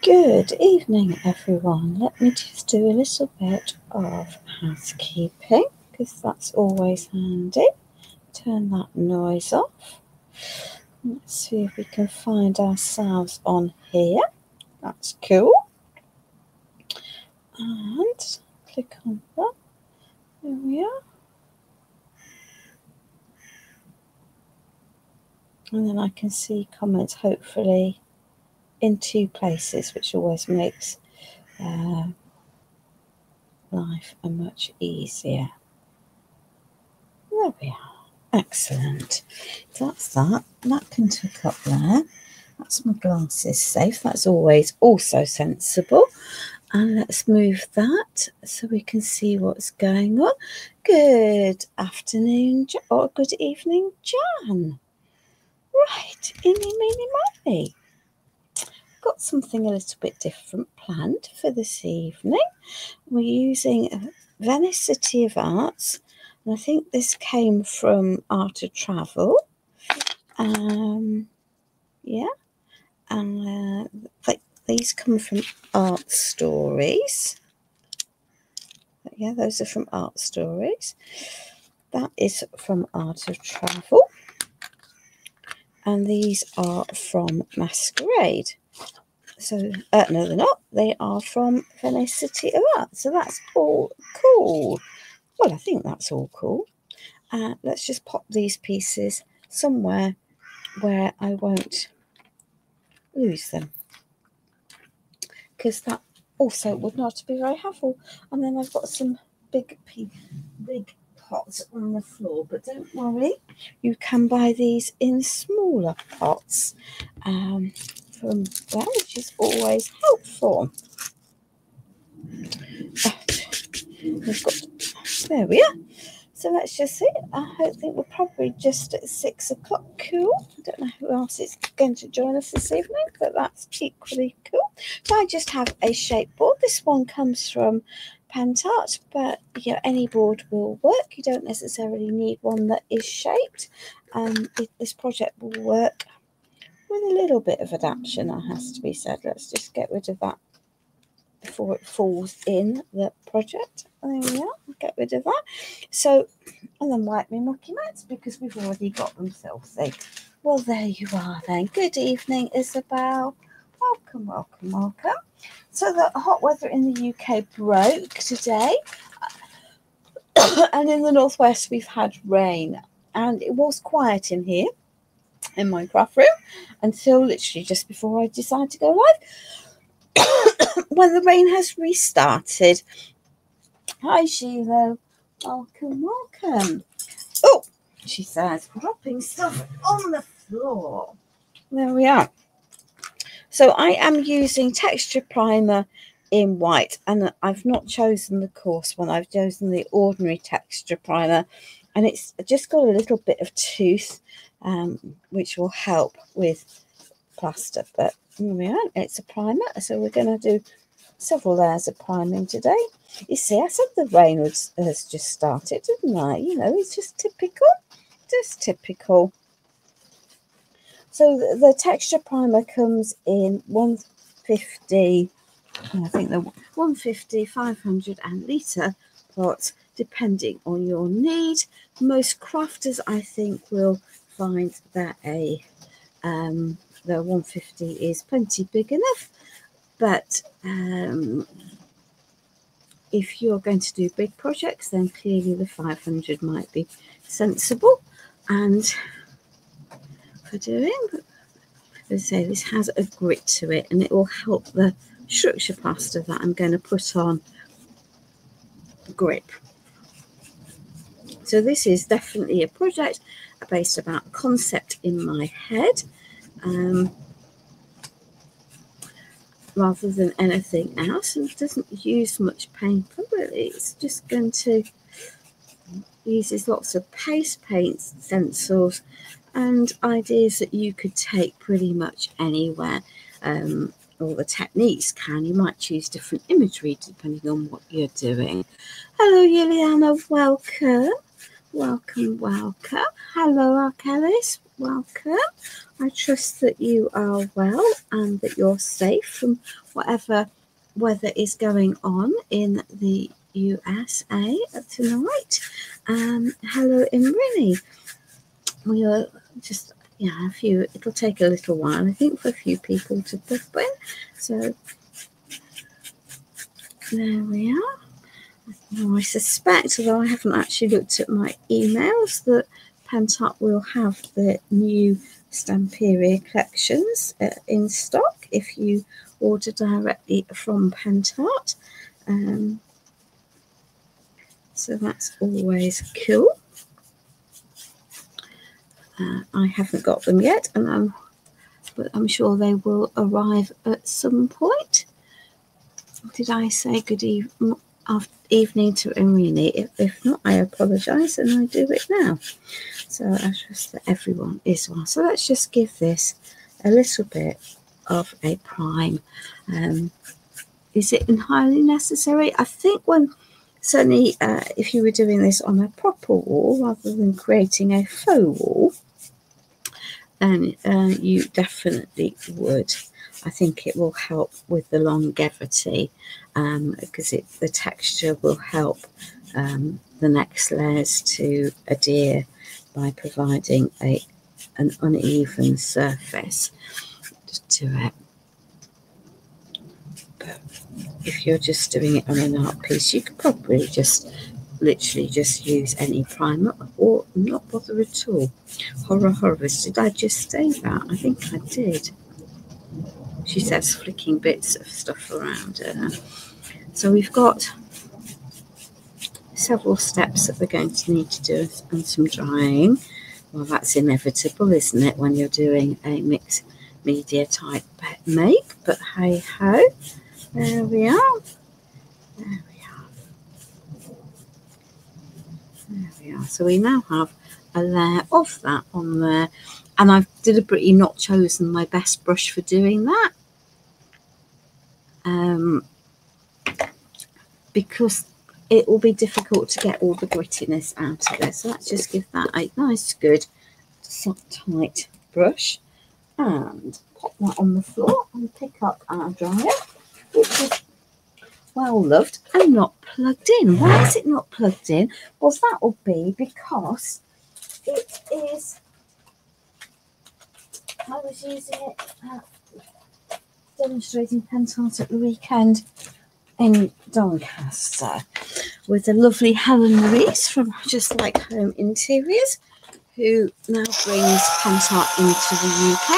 Good evening, everyone. Let me just do a little bit of housekeeping because that's always handy. Turn that noise off. Let's see if we can find ourselves on here. That's cool. And click on that. There we are. And then I can see comments, hopefully, in two places, which always makes life much easier. There we are. Excellent. That's that. That can tuck up there. That's my glasses safe. That's always also sensible. And let's move that so we can see what's going on. Good afternoon, or good evening, Jan. Right, meeny. Got something a little bit different planned for this evening. We're using Venice City of Arts, and I think this came from Art of Travel. Yeah, and these come from Art Stories. Yeah, those are from Art Stories. That is from Art of Travel, and these are from Masquerade. So, no, they're not. They are from Venice City of Art. So that's all cool. Well, I think that's all cool. Let's just pop these pieces somewhere where I won't lose them, because that also would not be very helpful. And then I've got some big pots on the floor, but don't worry, you can buy these in smaller pots from there, which is always helpful. There we are. So let's just see. I think we're probably just at 6 o'clock. Cool. I don't know who else is going to join us this evening, but that's equally cool. So I just have a shape board. This one comes from Pentacolor, but any board will work. You don't necessarily need one that is shaped. This project will work with a little bit of adaptation, that has to be said. Let's just get rid of that before it falls in the project. There we are. Get rid of that. So, and then wipe my mucky mats because we've already got them filthy. Well, there you are then. Good evening, Isabel. Welcome. So the hot weather in the UK broke today, and in the northwest we've had rain, and it was quiet in here in my craft room until literally just before I decided to go live. When the rain has restarted. Hi, Sheila. Welcome. Oh, she says, dropping stuff on the floor. There we are. So I am using texture primer in white, and I've not chosen the coarse one. I've chosen the ordinary texture primer, and it's just got a little bit of tooth, which will help with plaster. But it's a primer, so we're going to do several layers of priming today. You see, I said the rain has just started, didn't I? It's just typical. So the texture primer comes in 150, I think the 150, 500 and litre pots, depending on your need. Most crafters, I think, will find that the 150 is plenty big enough. But if you're going to do big projects, then clearly the 500 might be sensible. And for doing, as I say, this has a grit to it, and it will help the structure plaster that I'm going to put on grip. So this is definitely a project based about a concept in my head. Rather than anything else, and it doesn't use much paper, but it's just going to uses lots of paste paints, stencils, and ideas that you could take pretty much anywhere. All the techniques you might choose different imagery depending on what you're doing. Hello, Juliana, welcome. Hello, Arkelis, welcome. I trust that you are well and that you're safe from whatever weather is going on in the USA tonight. Hello, Imrini. We are just, yeah, it'll take a little while, I think, for a few people to pop in. So there we are. Now, I suspect, although I haven't actually looked at my emails, that Pentart will have the new Stamperia collections in stock if you order directly from Pentart. So that's always cool. I haven't got them yet, but I'm sure they will arrive at some point. Did I say good evening to Irene? If not, I apologise, and I do it now. So I trust that everyone is well. So let's just give this a little bit of a prime. Is it entirely necessary? I think certainly if you were doing this on a proper wall rather than creating a faux wall, then you definitely would. I think it will help with the longevity because the texture will help the next layers to adhere by providing an uneven surface to it. But if you're just doing it on an art piece, you could probably literally just use any primer or not bother at all. Horrors, did I just say that? I think I did. She says, flicking bits of stuff around her. So we've got several steps that we're going to need to do and some drying. Well, that's inevitable, isn't it, when you're doing a mixed media type make? But hey ho, there we are. There we are. There we are. So we now have a layer of that on there. And I've deliberately not chosen my best brush for doing that. Because it will be difficult to get all the grittiness out of it. So let's just give that a nice, good, soft, tight brush and pop that on the floor and pick up our dryer, which is well loved and not plugged in. Why is it not plugged in? Well, that will be because it is, I was using it demonstrating Pentart at the weekend in Doncaster with the lovely Helen Reese from Just Like Home Interiors, who now brings Pentart into the UK.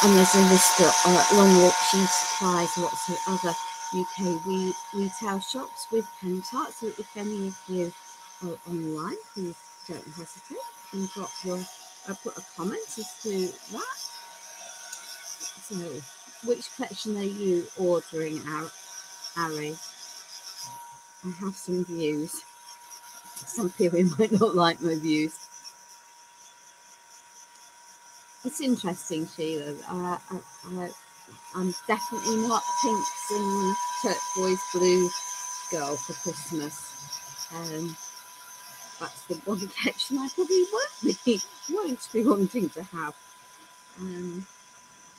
And there's a list of long list. She supplies lots of other UK retail shops with Pentart. So if any of you are online, please don't hesitate and drop put a comment as to that. So, which collection are you ordering out, Ari? I have some views. Some people might not like my views. It's interesting, Sheila. I'm definitely not pinks and turquoise blue girl for Christmas. That's the one collection I probably won't be wanting to have.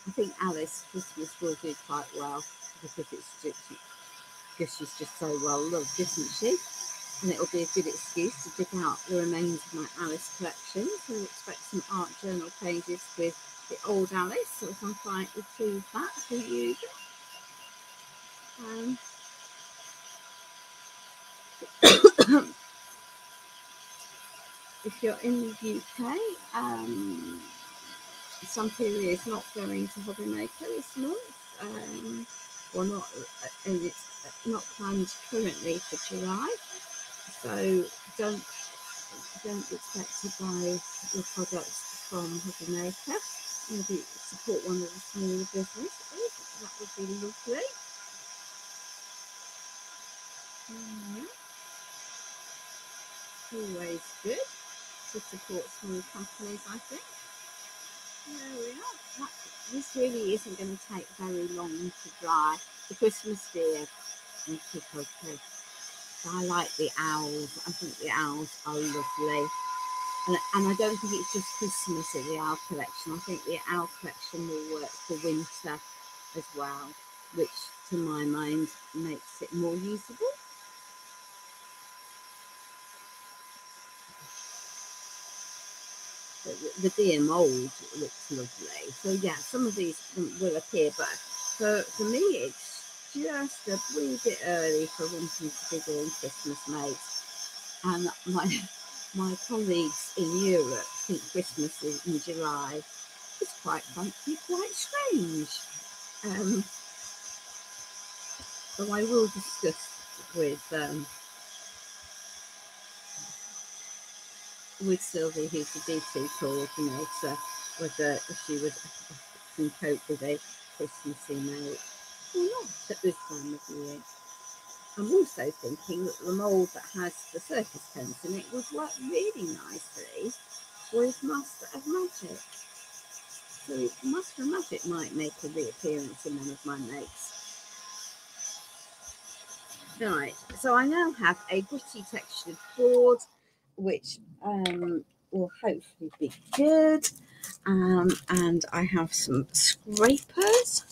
I think Alice Christmas will do quite well because she's just so well loved, isn't she? And it'll be a good excuse to dig out the remains of my Alice collection. So expect some art journal pages with the old Alice. So if I can retrieve that for you. If you're in the UK, Stamperia is not going to Hobby Maker this month, or not, and it's not planned currently for July. So don't expect to buy your products from Hobby Maker. Maybe support one of the smaller businesses. That would be lovely. Always good to support small companies, I think. There we are. This really isn't going to take very long to dry. The Christmas deer and Pico. I like the owls. I think the owls are lovely. And I don't think it's just Christmas at the owl collection. I think the owl collection will work for winter as well, which to my mind makes it more usable. The deer mould looks lovely. So yeah, some of these will appear, but for me it's just a wee bit early for wanting to be doing Christmas mates. And my colleagues in Europe think Christmas is in July. It's quite frankly quite strange. So I will discuss with Sylvie, who's the DT coordinator, whether she can cope with a Christmassy note or not at this time of year. I'm also thinking that the mould that has the circus tents in it would work really nicely with Master of Magic. So Master of Magic might make a reappearance in one of my mates. Right, so I now have a gritty textured board, which will hopefully be good. And I have some scrapers,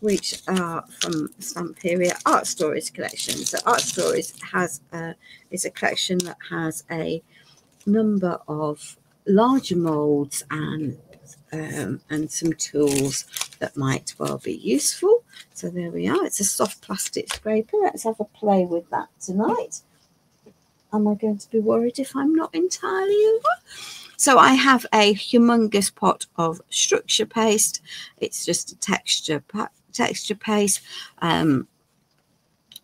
which are from Stamperia Art Stories collection. So Art Stories is a collection that has a number of larger molds and some tools that might well be useful. So there we are. It's a soft plastic scraper. Let's have a play with that tonight. Am I going to be worried if I'm not entirely over? So I have a humongous pot of structure paste. It's just a texture paste,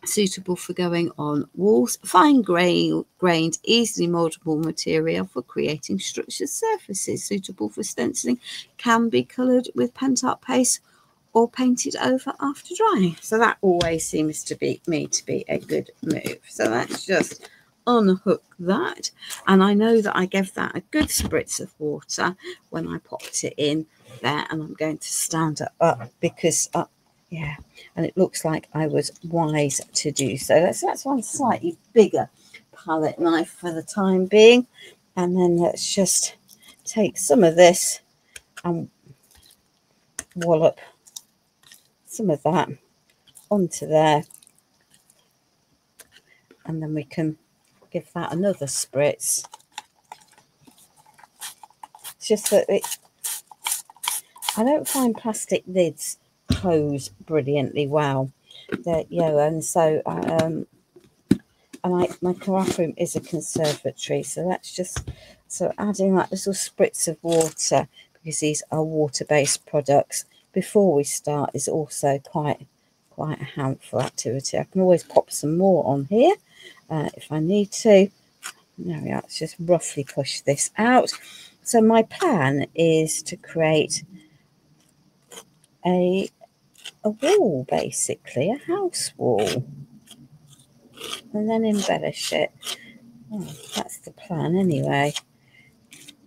suitable for going on walls. Fine grained, easily moldable material for creating structured surfaces, suitable for stenciling. Can be coloured with pent up paste or painted over after drying. So that always seems to be a good move. So let's just unhook that, and I know that I gave that a good spritz of water when I popped it in there, and I'm going to stand it up because yeah, and it looks like I was wise to do so. That's one slightly bigger palette knife for the time being, and then let's just take some of this and wallop some of that onto there, and then we can give that another spritz. It's just that I don't find plastic lids close brilliantly well. And so my craft room is a conservatory, so that's just adding that little spritz of water, because these are water-based products, before we start is also quite a handful activity. I can always pop some more on here if I need to. There we are. Let's just roughly push this out. So my plan is to create a wall, basically a house wall, and then embellish it. That's the plan anyway.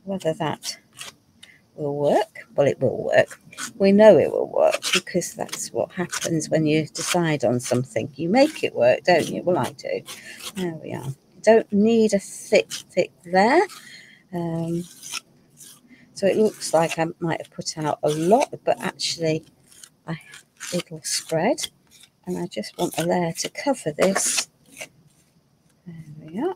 Whether that will work, well, it will work. We know it will work, because that's what happens when you decide on something. You make it work, don't you? Well, I do. There we are. Don't need a thick there. So it looks like I might have put out a lot, but actually it'll spread, and I just want a layer to cover this. There we are.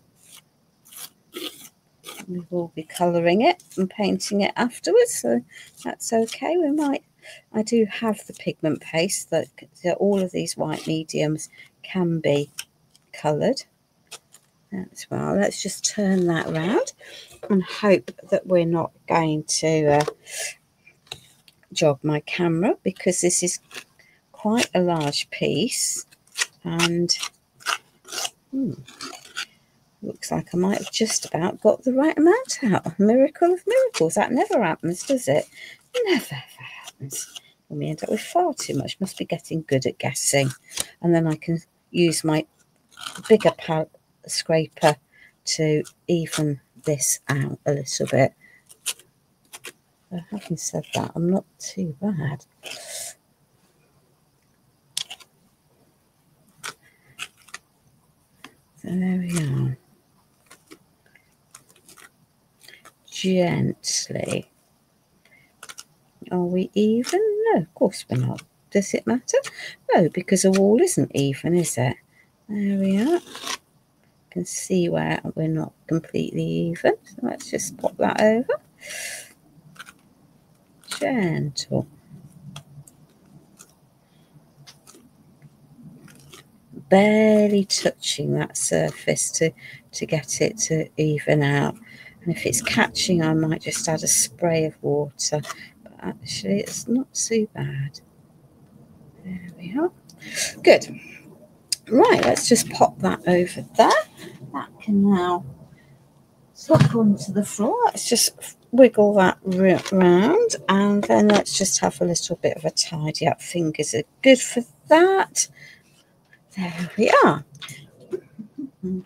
We will be colouring it and painting it afterwards, so that's okay. I do have the pigment paste that all of these white mediums can be coloured as well. Let's just turn that around and hope that we're not going to jog my camera, because this is quite a large piece, and looks like I might have just about got the right amount out. Miracle of miracles. That never happens, does it? Never ever happens. And we end up with far too much. Must be getting good at guessing. And then I can use my bigger scraper to even this out a little bit. But having said that, I'm not too bad. So there we are. gently. Are we even? No, of course we're not. Does it matter? No, because the wall isn't even, is it? There we are. You can see where we're not completely even. So let's just pop that over. Gentle. Barely touching that surface to get it to even out. And if it's catching, I might just add a spray of water. But actually, it's not too bad. There we are. Good. Right, let's just pop that over there. That can now slop onto the floor. Let's just wiggle that round, and then let's just have a little bit of a tidy up. Fingers are good for that. There we are. There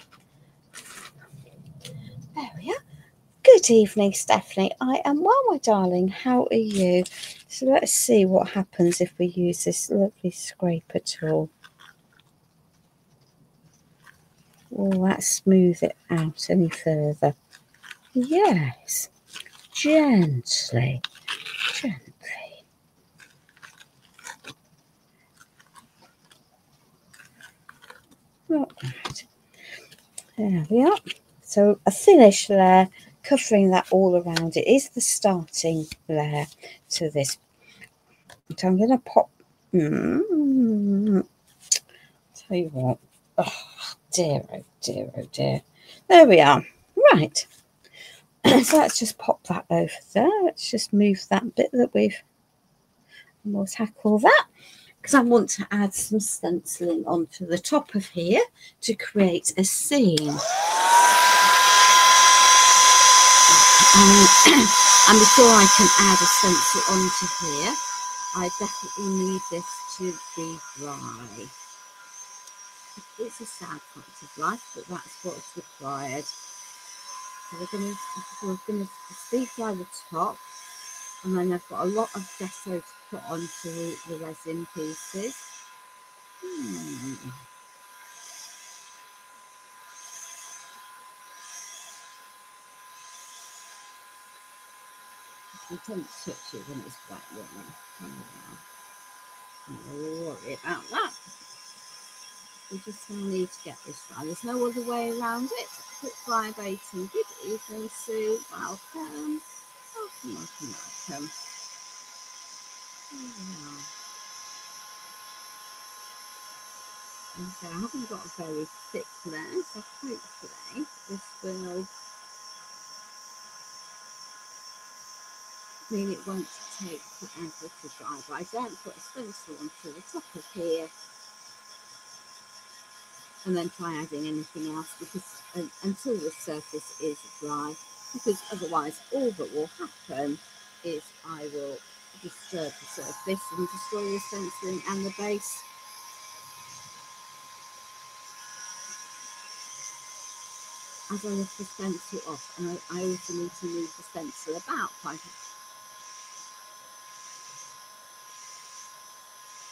we are. Good evening, Stephanie. I am well, my darling. How are you? So let's see what happens if we use this lovely scraper tool. Will that smooth it out any further? Yes. Gently. Gently. Right. There we are. So a thinnish layer covering that all around. It is the starting layer to this. So I'm going to pop. Tell you what. Oh dear, oh dear, oh dear. There we are. Right. So let's just pop that over there. Let's just move that bit that we've. And we'll tackle that because I want to add some stenciling onto the top of here to create a seam. And before I can add a stencil onto here, I definitely need this to be dry. It's a sad fact of life, but that's what's required. So we're going to deep dry the top, and then I've got a lot of gesso to put onto the resin pieces. You tend to touch it when it's wet, won't you? Don't worry about that. We just need to get this dry. There's no other way around it. Quick vibrating. Good evening, Sue. Welcome. Welcome, welcome, welcome. Yeah. And so I haven't got a very thick layer, so hopefully this will mean it won't take forever to dry. But I don't put a stencil onto the top of here and then try adding anything else because until the surface is dry, because otherwise all that will happen is I will disturb the surface and destroy the stenciling and the base. As I lift the stencil off, and I also need to move the stencil about quite a.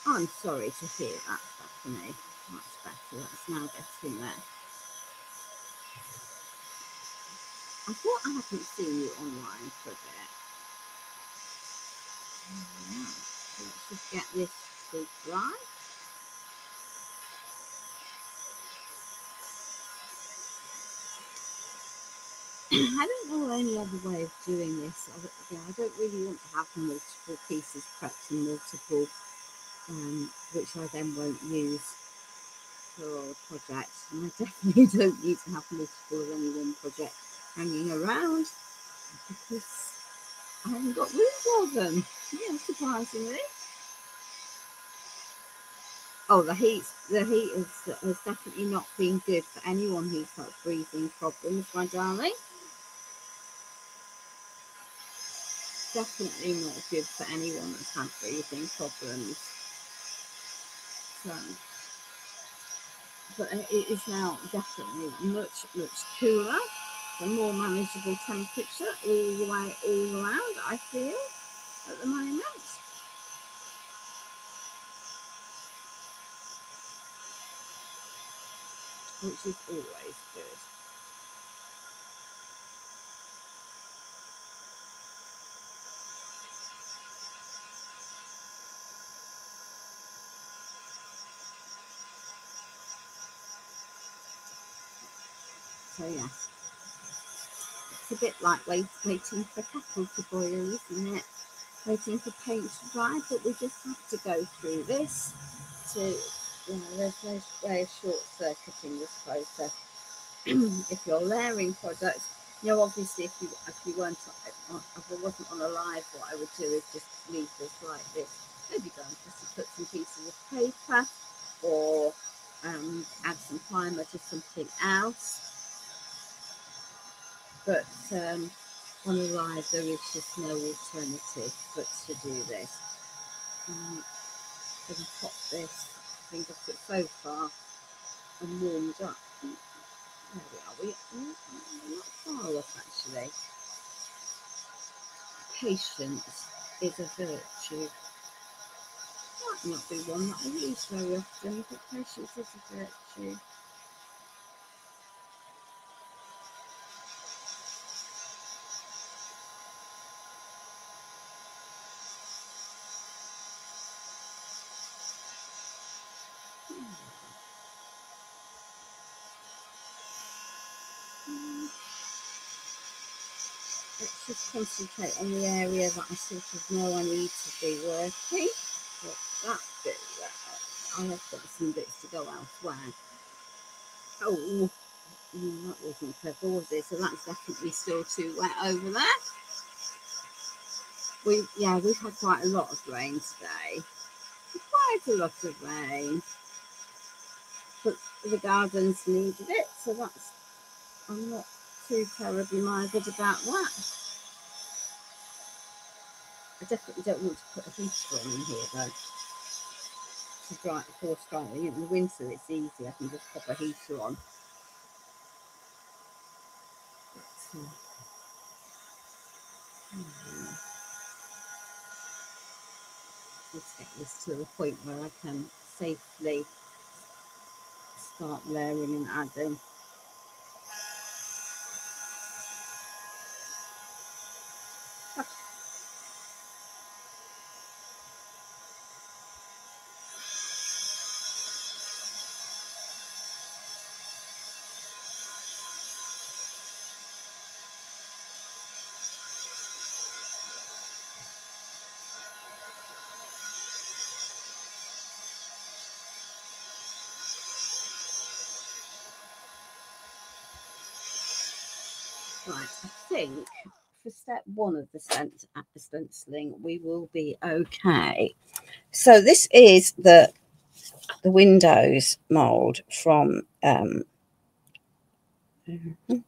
I'm sorry to hear that, Stephanie. That's better. That's now getting there. I thought I hadn't seen you online for a bit. Yeah. So let's just get this to dry. I don't know any other way of doing this. I don't really want to have multiple pieces prepped and multiple, which I then won't use for all projects. And I definitely don't need to have multiple of any one project hanging around because I haven't got room for them. Yeah, surprisingly. Oh, the heat has definitely not been good for anyone who's got breathing problems, my darling. Definitely not good for anyone that's had breathing problems. So, but it is now definitely much cooler, a more manageable temperature all around, I feel, at the moment. Which is always good. So yeah, it's a bit like waiting for kettle to boil, isn't it? Waiting for paint to dry, but we just have to go through this to, you know, there's no way of short-circuiting this process. If you're layering products, you know, obviously if you weren't, if I wasn't on a live, what I would do is just leave this like this. Maybe go and just put some pieces of paper or add some primer to something else. But on a live, there is just no alternative but to do this. I'm going to pop this. I think I've got it so far and warmed up. There we are. We're not far off actually. Patience is a virtue. Might not be one that I use very often, but patience is a virtue. Let's just concentrate on the area that I sort of know I need to be working. But that bit there, I have got some bits to go elsewhere. Oh, that wasn't clever, was it? So that's definitely still too wet over there. We've had quite a lot of rain today. Quite a lot of rain. But the gardens needed it, so that's, I'm not too terribly minded about that. I definitely don't want to put a heater on in here though. To dry force drying. In the winter it's easy, I can just pop a heater on. But, let's get this to the point where I can safely start layering and adding. Right, I think for step one of the stenciling, we will be okay. So this is the Windows mould from,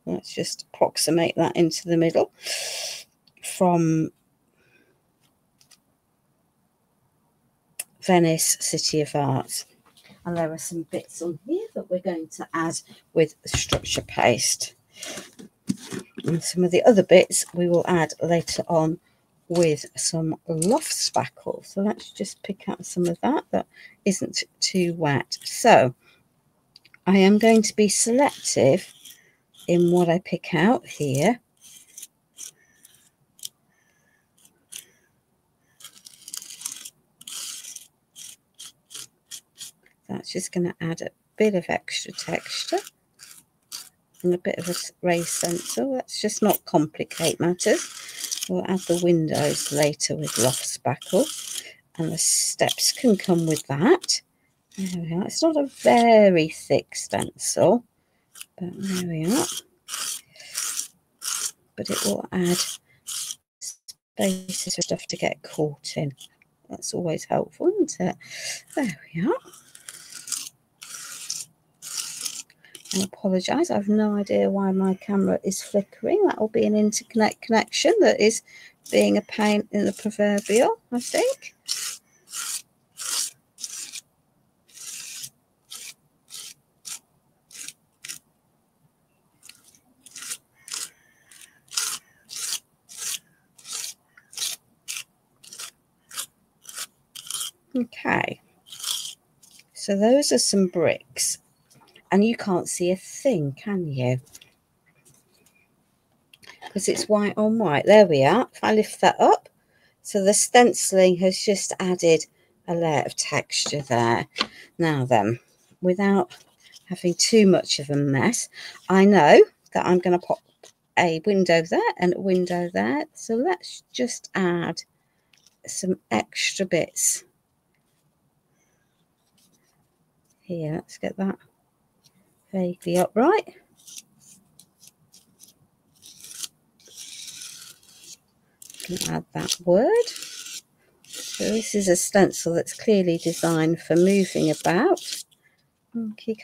let's just approximate that into the middle, from Venice City of Art. And there are some bits on here that we're going to add with structure paste. And some of the other bits we will add later on with some loft spackle. So let's just pick out some of that isn't too wet. So I am going to be selective in what I pick out here. That's just going to add a bit of extra texture and a bit of a raised stencil. Let's just not complicate matters. We'll add the windows later with loft spackle, and the steps can come with that. There we are. It's not a very thick stencil, but there we are. But it will add spaces for stuff to get caught in. That's always helpful, isn't it? There we are. I apologise, I have no idea why my camera is flickering. That will be an interconnect connection that is being a pain in the proverbial, I think. Okay, so those are some bricks, and you can't see a thing, can you? Because it's white on white. There we are. If I lift that up, so the stenciling has just added a layer of texture there. Now then, without having too much of a mess, I know that I'm going to pop a window there and a window there. So let's just add some extra bits here. Let's get that vaguely upright. Add that word. So this is a stencil that's clearly designed for moving about. Okay.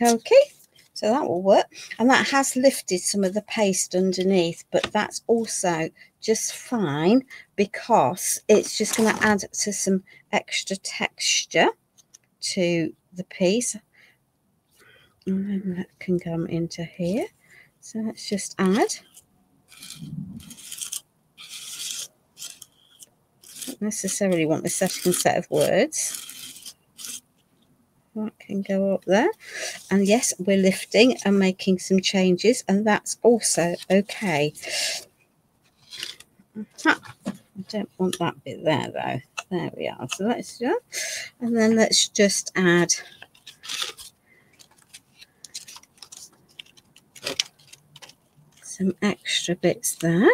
So that will work. And that has lifted some of the paste underneath, but that's also just fine because it's just going to add to some extra texture to the piece. And then that can come into here. So let's just add. Don't necessarily want the second set of words. That can go up there. And yes, we're lifting and making some changes, and that's also okay. I don't want that bit there though. There we are. So let's just, and then let's just add some extra bits there.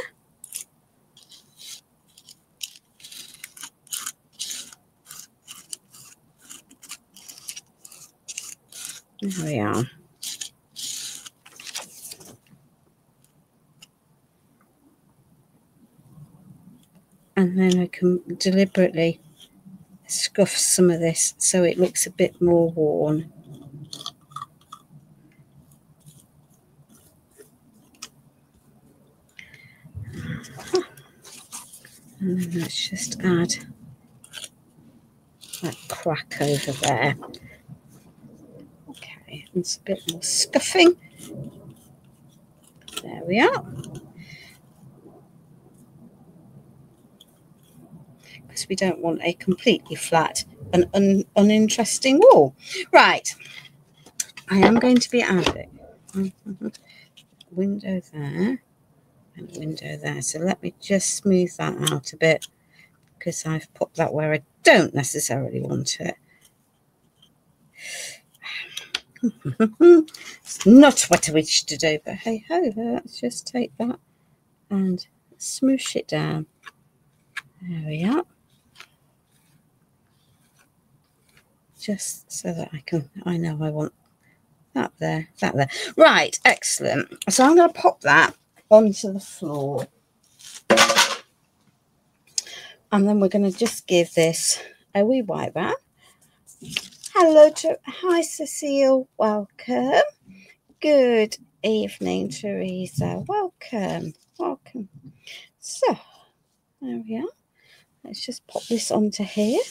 There we are. And then I can deliberately scuff some of this so it looks a bit more worn. And then let's just add that crack over there. Okay, it's a bit more scuffing. There we are. Because we don't want a completely flat and uninteresting wall. Right, I am going to be adding window there and window there. So let me just smooth that out a bit because I've put that where I don't necessarily want it. It's not what I wish to do, but hey ho, let's just take that and smoosh it down. There we are. Just so that I know I want that there, that there. Right, excellent. So I'm going to pop that onto the floor. And then we're going to just give this a wee wipe out. Hi Cecile, welcome. Good evening, Teresa. Welcome. So there we are. Let's just pop this onto here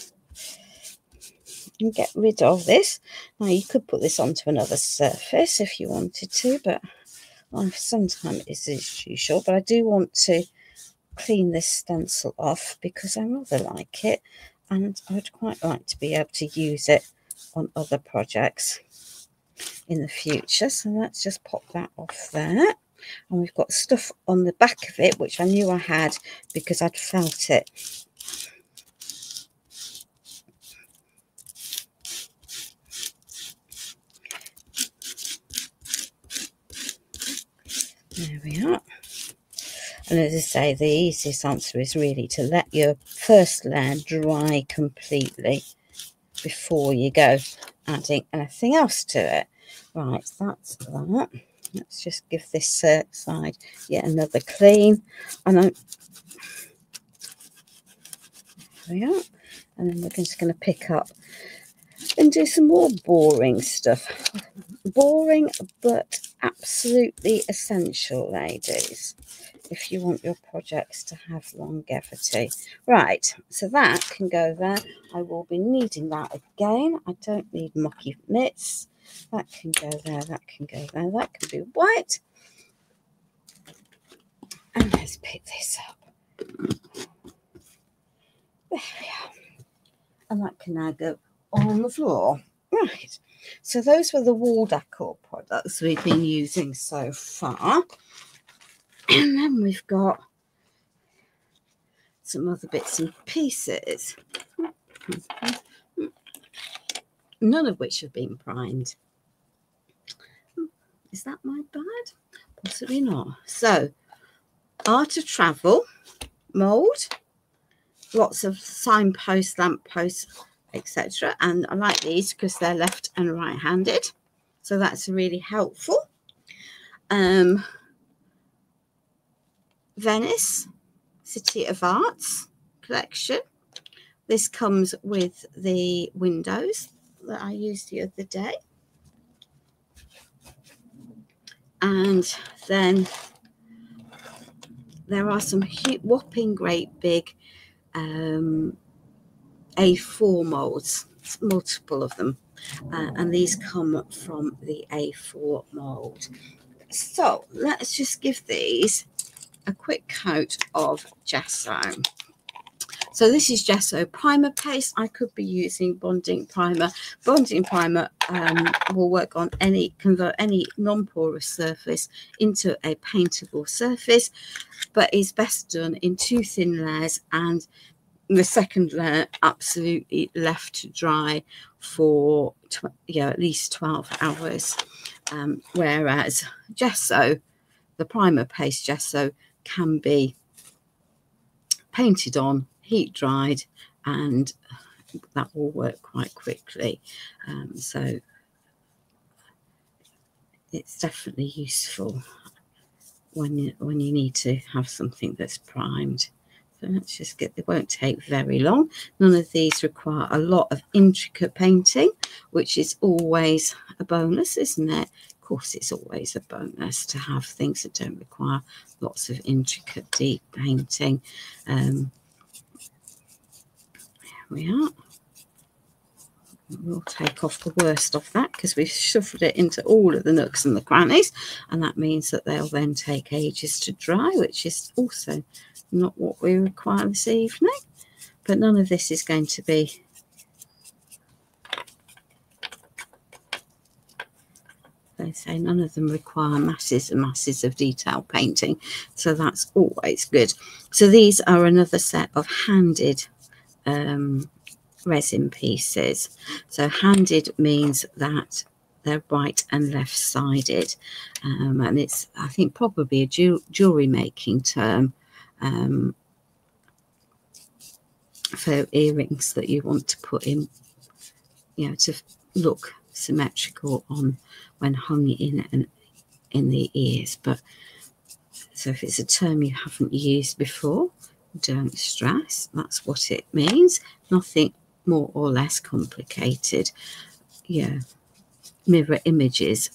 and get rid of this. Now you could put this onto another surface if you wanted to, but sometimes it's usual. But I do want to clean this stencil off because I rather like it, and I would quite like to be able to use it on other projects in the future. So let's just pop that off there. And we've got stuff on the back of it which I knew I had because I'd felt it. There we are. And as I say, the easiest answer is really to let your first layer dry completely before you go adding anything else to it. Right, that's that. Let's just give this side yet another clean. And there we are. And then we're just going to pick up and do some more boring stuff. Boring, but absolutely essential, ladies, if you want your projects to have longevity. Right, so that can go there. I will be needing that again. I don't need mucky mitts. That can go there, that can go there, that can be white. And let's pick this up. There we are. And that can now go on the floor. Right, so those were the wall decor products we've been using so far. And then we've got some other bits and pieces, none of which have been primed. Is that my bad? Possibly not. So, Art of Travel mould, lots of signposts, lampposts, etc. And I like these because they're left and right handed, so that's really helpful. Venice City of Arts collection. This comes with the windows that I used the other day. And then there are some whopping great big A4 molds, multiple of them. And these come from the A4 mold. So let's just give these a quick coat of gesso. So this is gesso primer paste. I could be using bonding primer. Bonding primer will work on convert any non-porous surface into a paintable surface, but is best done in 2 thin layers, and the second layer absolutely left to dry for at least 12 hours. Whereas gesso, the primer paste gesso, can be painted on, heat dried, and that will work quite quickly. So it's definitely useful when you need to have something that's primed. So let's just it won't take very long. None of these require a lot of intricate painting, which is always a bonus, isn't it? Of course, it's always a bonus to have things that don't require lots of intricate, deep painting. Here we are. We'll take off the worst of that because we've shuffled it into all of the nooks and the crannies, and that means that they'll then take ages to dry, which is also not what we require this evening. But none of this is going to be they say none of them require masses and masses of detail painting, so that's always good. So these are another set of handed resin pieces. So handed means that they're right and left sided, and it's, I think, probably a jewelry making term for earrings that you want to put in, to look symmetrical on when hung in the ears. But so if it's a term you haven't used before, don't stress. That's what it means. Nothing more or less complicated. Mirror images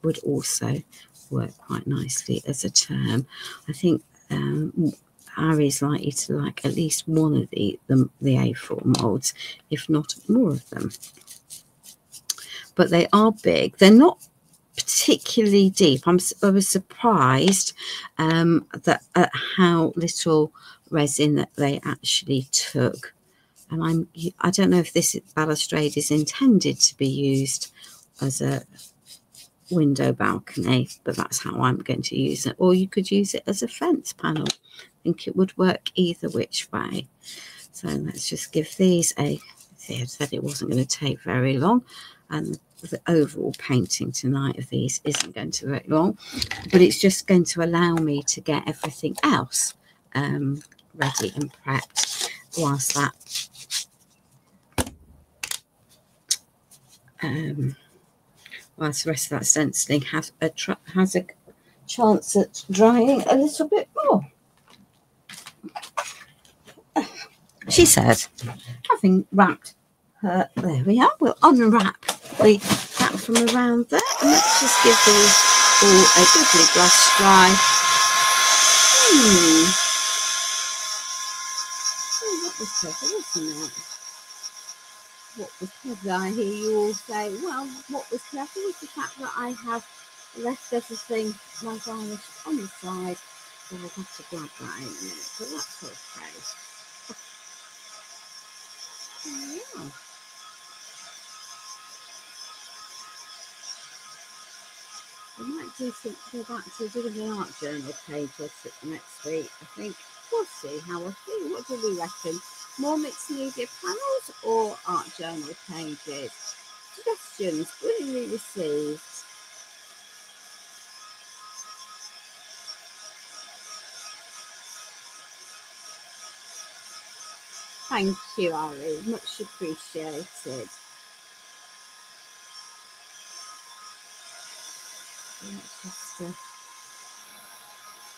would also work quite nicely as a term. I think Ari's likely to like at least one of the A4 molds, if not more of them. But they are big. They're not particularly deep. I was surprised at how little resin that they actually took. And I don't know if this balustrade is intended to be used as a window balcony, but that's how I'm going to use it. Or you could use it as a fence panel. I think it would work either which way. So let's just give these I said it wasn't going to take very long, and the overall painting tonight of these isn't going to take long, but it's just going to allow me to get everything else ready and prepped whilst that whilst the rest of that stenciling has a chance at drying a little bit more. She said, having wrapped her, there we are, we'll unwrap that from around there, and let's just give these all a goodly brush dry. Oh, that was clever, wasn't it? What was clever, I hear you all say. Well, what was clever was the fact that I have left everything, my varnish, on the side, so I'll have to grab that in a minute, but that's okay. Yeah. I might go back to doing the art journal pages next week. I think we'll see how I feel. What do we reckon? More mixed media panels or art journal pages? Suggestions willingly received. Thank you, Ari. Much appreciated.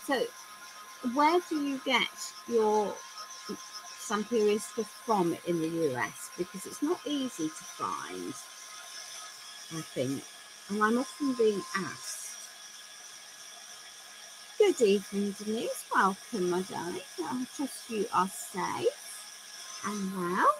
So, where do you get your Samperius stuff from in the US? Because it's not easy to find, I think, and I'm often being asked. Good evening, Denise. Welcome, my darling. I trust you are safe and well.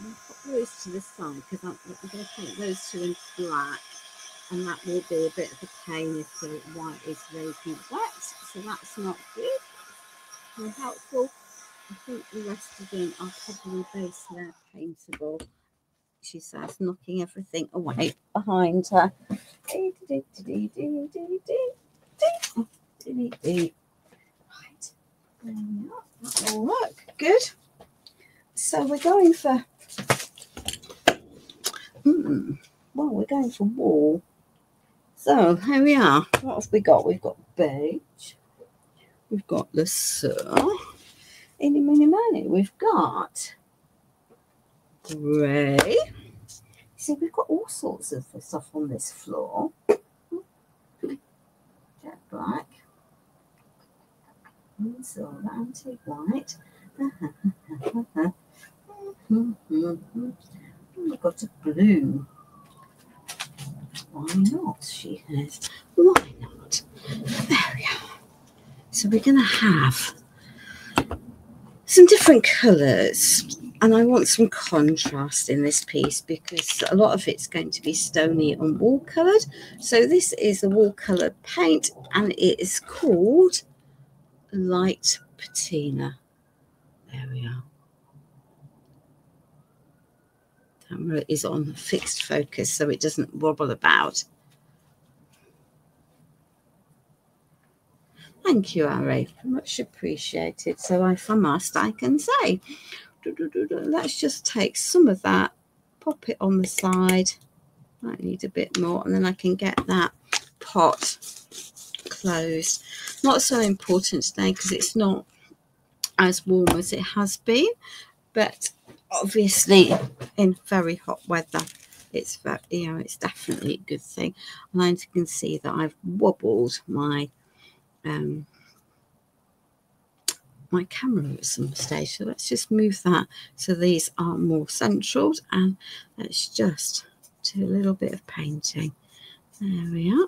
I'll put those to the side because I'm going to paint those two in black, and that will be a bit of a pain if the white is very wet, so that's not good. Very helpful. I think the rest of them are probably base layer paintable, she says, knocking everything away behind her. Right, there we are. That will work. Good. So we're going for well, we're going for wall. So here we are. What have we got? We've got beige. We've got the Eeny, meeny, miny. We've got grey. See, we've got all sorts of stuff on this floor. Jet black. Silver, antique white. We've got a blue. Why not? She says. Why not? There we are. So we're going to have some different colours, and I want some contrast in this piece because a lot of it's going to be stony and wool coloured. So this is a wool coloured paint, and it is called Light Patina. There we are. Camera is on fixed focus so it doesn't wobble about. Thank you, Ari. Much appreciated. So if I must, I can say, let's just take some of that, pop it on the side. Might need a bit more, and then I can get that pot closed. Not so important today because it's not as warm as it has been, but obviously in very hot weather it's very, it's definitely a good thing. And I can see that I've wobbled my my camera at some stage, so let's just move that so these are more centraled, and let's just do a little bit of painting. There we are.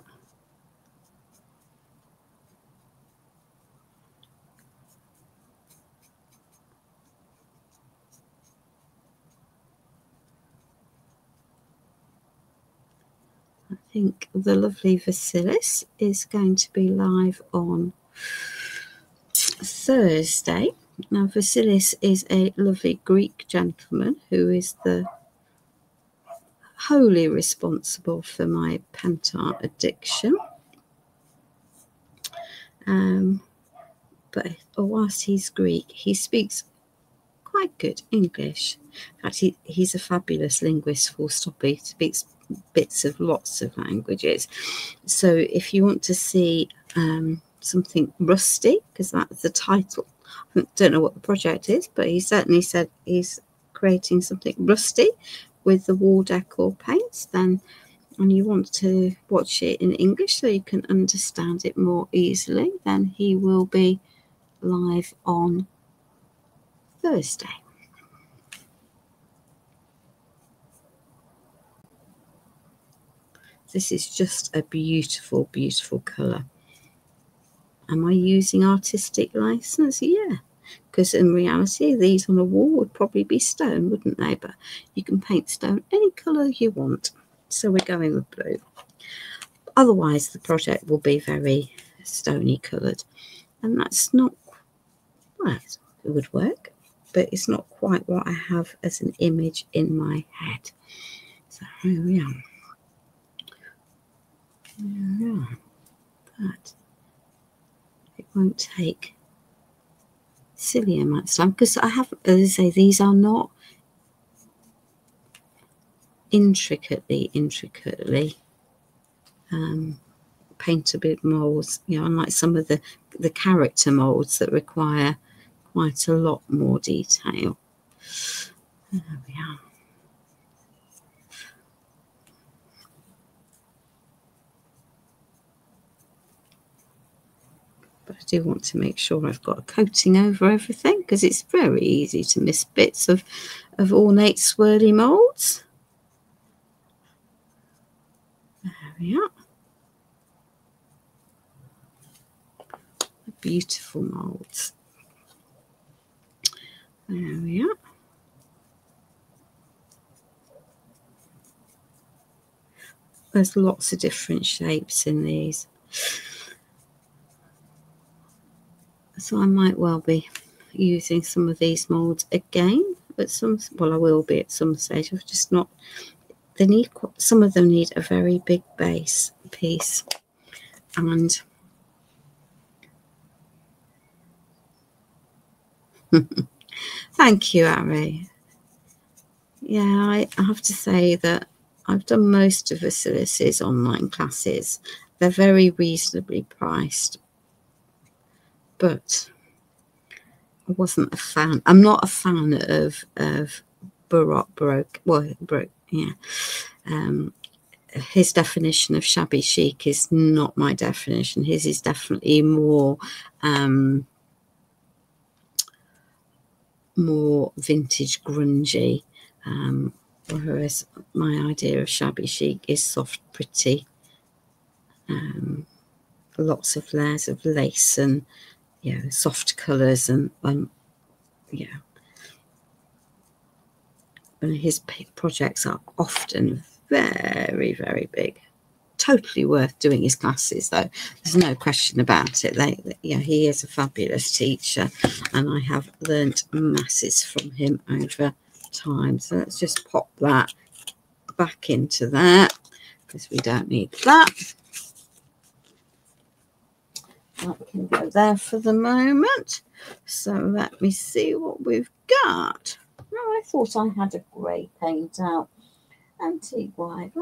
I think the lovely Vasilis is going to be live on Thursday. Now, Vasilis is a lovely Greek gentleman who is the wholly responsible for my pentar addiction. But whilst he's Greek, he speaks quite good English. In fact, he's a fabulous linguist, full stop. He speaks bits of lots of languages. So if you want to see something rusty, because that's the title, I don't know what the project is, but he certainly said he's creating something rusty with the wall decor paints, then, and you want to watch it in English so you can understand it more easily, then he will be live on Thursday. This is just a beautiful, beautiful colour. Am I using artistic license? Yeah, because in reality, these on a wall would probably be stone, wouldn't they? But you can paint stone any colour you want. So we're going with blue. Otherwise, the project will be very stony coloured. And that's not, well, it would work, but it's not quite what I have as an image in my head. So here we are. Yeah, but it won't take silly amounts of time because I have, as I say, these are not intricately paintable molds, you know, unlike some of the character molds that require quite a lot more detail. There we are. But I do want to make sure I've got a coating over everything because it's very easy to miss bits of ornate swirly molds. There we are. Beautiful molds. There we are. There's lots of different shapes in these. So I might well be using some of these molds again at some, well, I will be at some stage. I've just not, they need, some of them need a very big base piece. And thank you, Ari. Yeah, I have to say that I've done most of Vasilis's online classes. They're very reasonably priced, but I wasn't a fan. I'm not a fan of Baroque. Yeah. His definition of shabby chic is not my definition. His is definitely more vintage, grungy, whereas my idea of shabby chic is soft, pretty, lots of layers of lace and, you know, soft colours and yeah. And his projects are often very, very big. Totally worth doing his classes, though. There's no question about it. Yeah, he is a fabulous teacher, and I have learnt masses from him over time. So let's just pop that back into that because we don't need that. That can go there for the moment. So let me see what we've got. Oh, I thought I had a grey paint out. Antique white.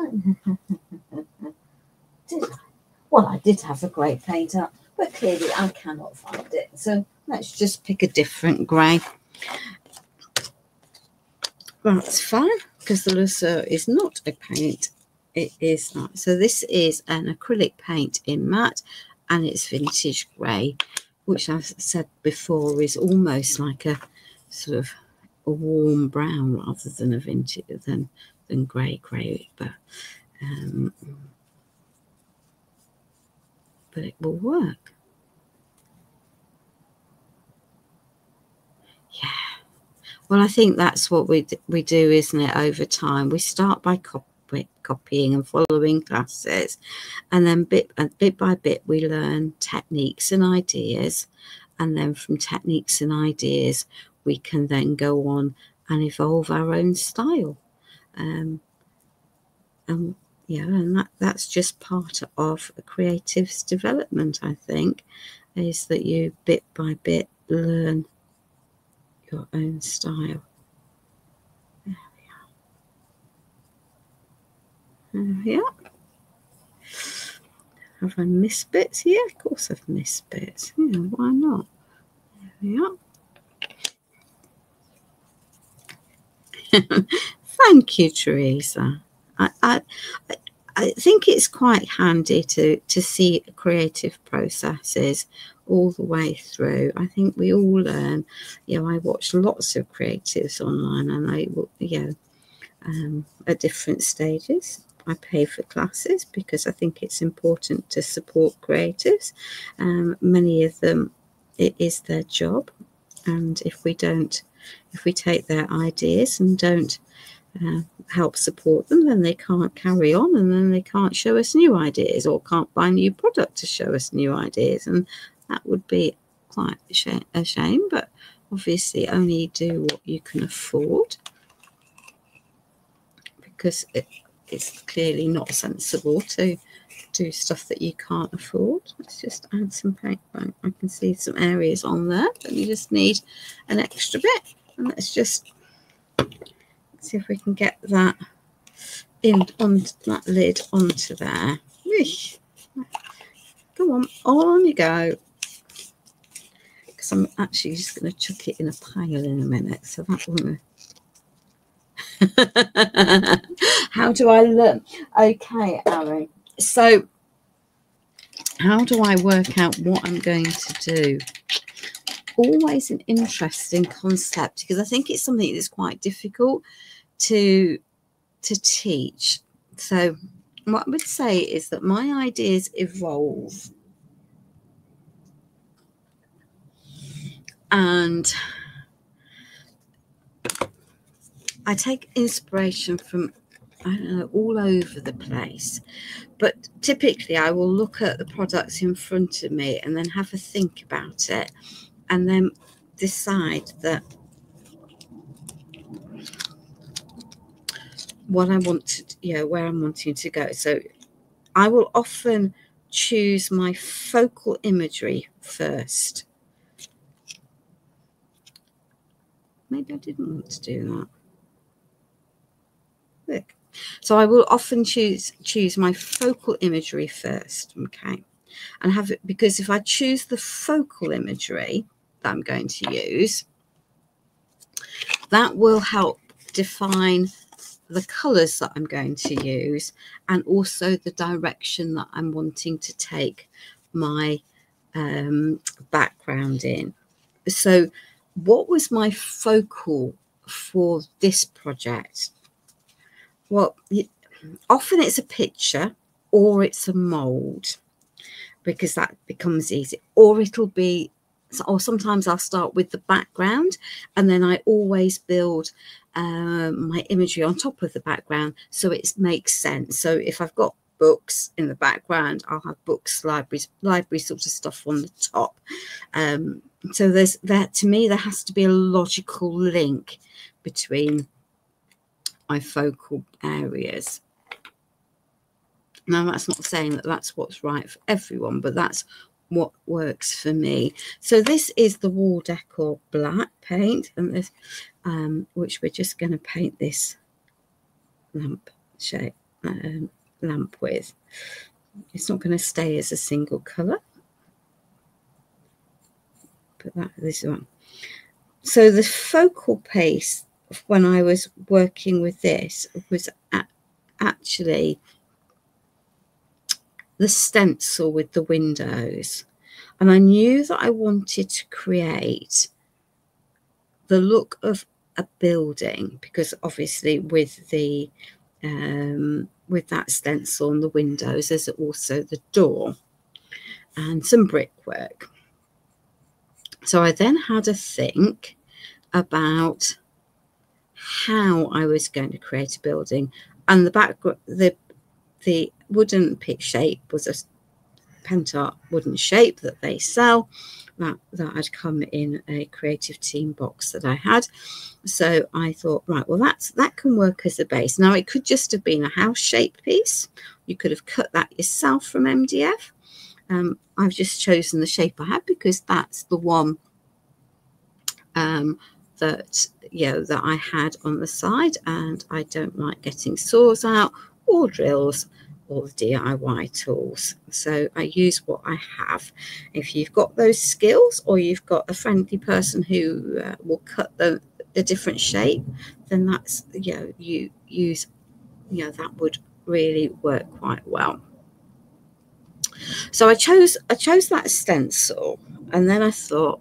Did I? Well, I did have a grey paint out, but clearly I cannot find it. So let's just pick a different grey. That's fine, because the Lusseur is not a paint. It is not. So this is an acrylic paint in matte, and it's vintage grey, which I've said before is almost like a sort of a warm brown rather than a vintage than grey, but it will work. Yeah. Well, I think that's what we do, isn't it? Over time, we start by copying and following classes, and then bit by bit we learn techniques and ideas, and then from techniques and ideas we can then go on and evolve our own style. And yeah, and that's just part of a creative's development, I think, is that you bit by bit learn your own style. There we are. Have I missed bits? Yeah, of course I've missed bits. Yeah, why not? There we are. Thank you, Teresa. I think it's quite handy to see creative processes all the way through. I think we all learn. You know, I watch lots of creatives online, and I, you know, at different stages. I pay for classes because I think it's important to support creatives. Many of them, it is their job, and if we take their ideas and don't help support them, then they can't carry on, and then they can't show us new ideas or can't buy new product to show us new ideas, and that would be quite a shame. But obviously only do what you can afford, because it's clearly not sensible to do stuff that you can't afford. Let's just add some paint. Right, I can see some areas on there, but you just need an extra bit. And let's just see if we can get that in onto that lid onto there. Eesh. Go on you go. Because I'm actually just going to chuck it in a pile in a minute, so that won't. How do I learn? Okay, Ari. So how do I work out what I'm going to do? Always an interesting concept, because I think it's something that's quite difficult to teach. So what I would say is that my ideas evolve, and I take inspiration from, I don't know, all over the place. But typically I will look at the products in front of me and then have a think about it, and then decide that what I want to, where I'm wanting to go. So I will often choose my focal imagery first. Maybe I didn't want to do that. Look. So I will often choose my focal imagery first, okay? And have it, because if I choose the focal imagery that I'm going to use, that will help define the colours that I'm going to use, and also the direction that I'm wanting to take my background in. So what was my focal for this project? Well, often it's a picture or it's a mould, because that becomes easy. Or it'll be, or sometimes I'll start with the background, and then I always build my imagery on top of the background, so it makes sense. So if I've got books in the background, I'll have books, library sort of stuff on the top. So there's that. To me, there has to be a logical link between my focal areas. Now, that's not saying that that's what's right for everyone, but that's what works for me. So this is the Wall Decor Black paint, and this, which we're just going to paint this lamp shape, lamp with. It's not going to stay as a single colour. Put that this one. So the focal paste when I was working with this was actually the stencil with the windows, and I knew that I wanted to create the look of a building, because obviously with the with that stencil and the windows, there's also the door and some brickwork. So I then had a think about how I was going to create a building, and the background, the wooden pit shape was a Pentacolor wooden shape that they sell, that had come in a creative team box that I had. So I thought, right, well, that can work as a base. Now, it could just have been a house shape piece. You could have cut that yourself from MDF. I've just chosen the shape I had because that's the one that I had on the side, and I don't like getting saws out or drills or DIY tools, so I use what I have. If you've got those skills, or you've got a friendly person who will cut the different shape, then that's, you use, that would really work quite well. So I chose that stencil, and then I thought,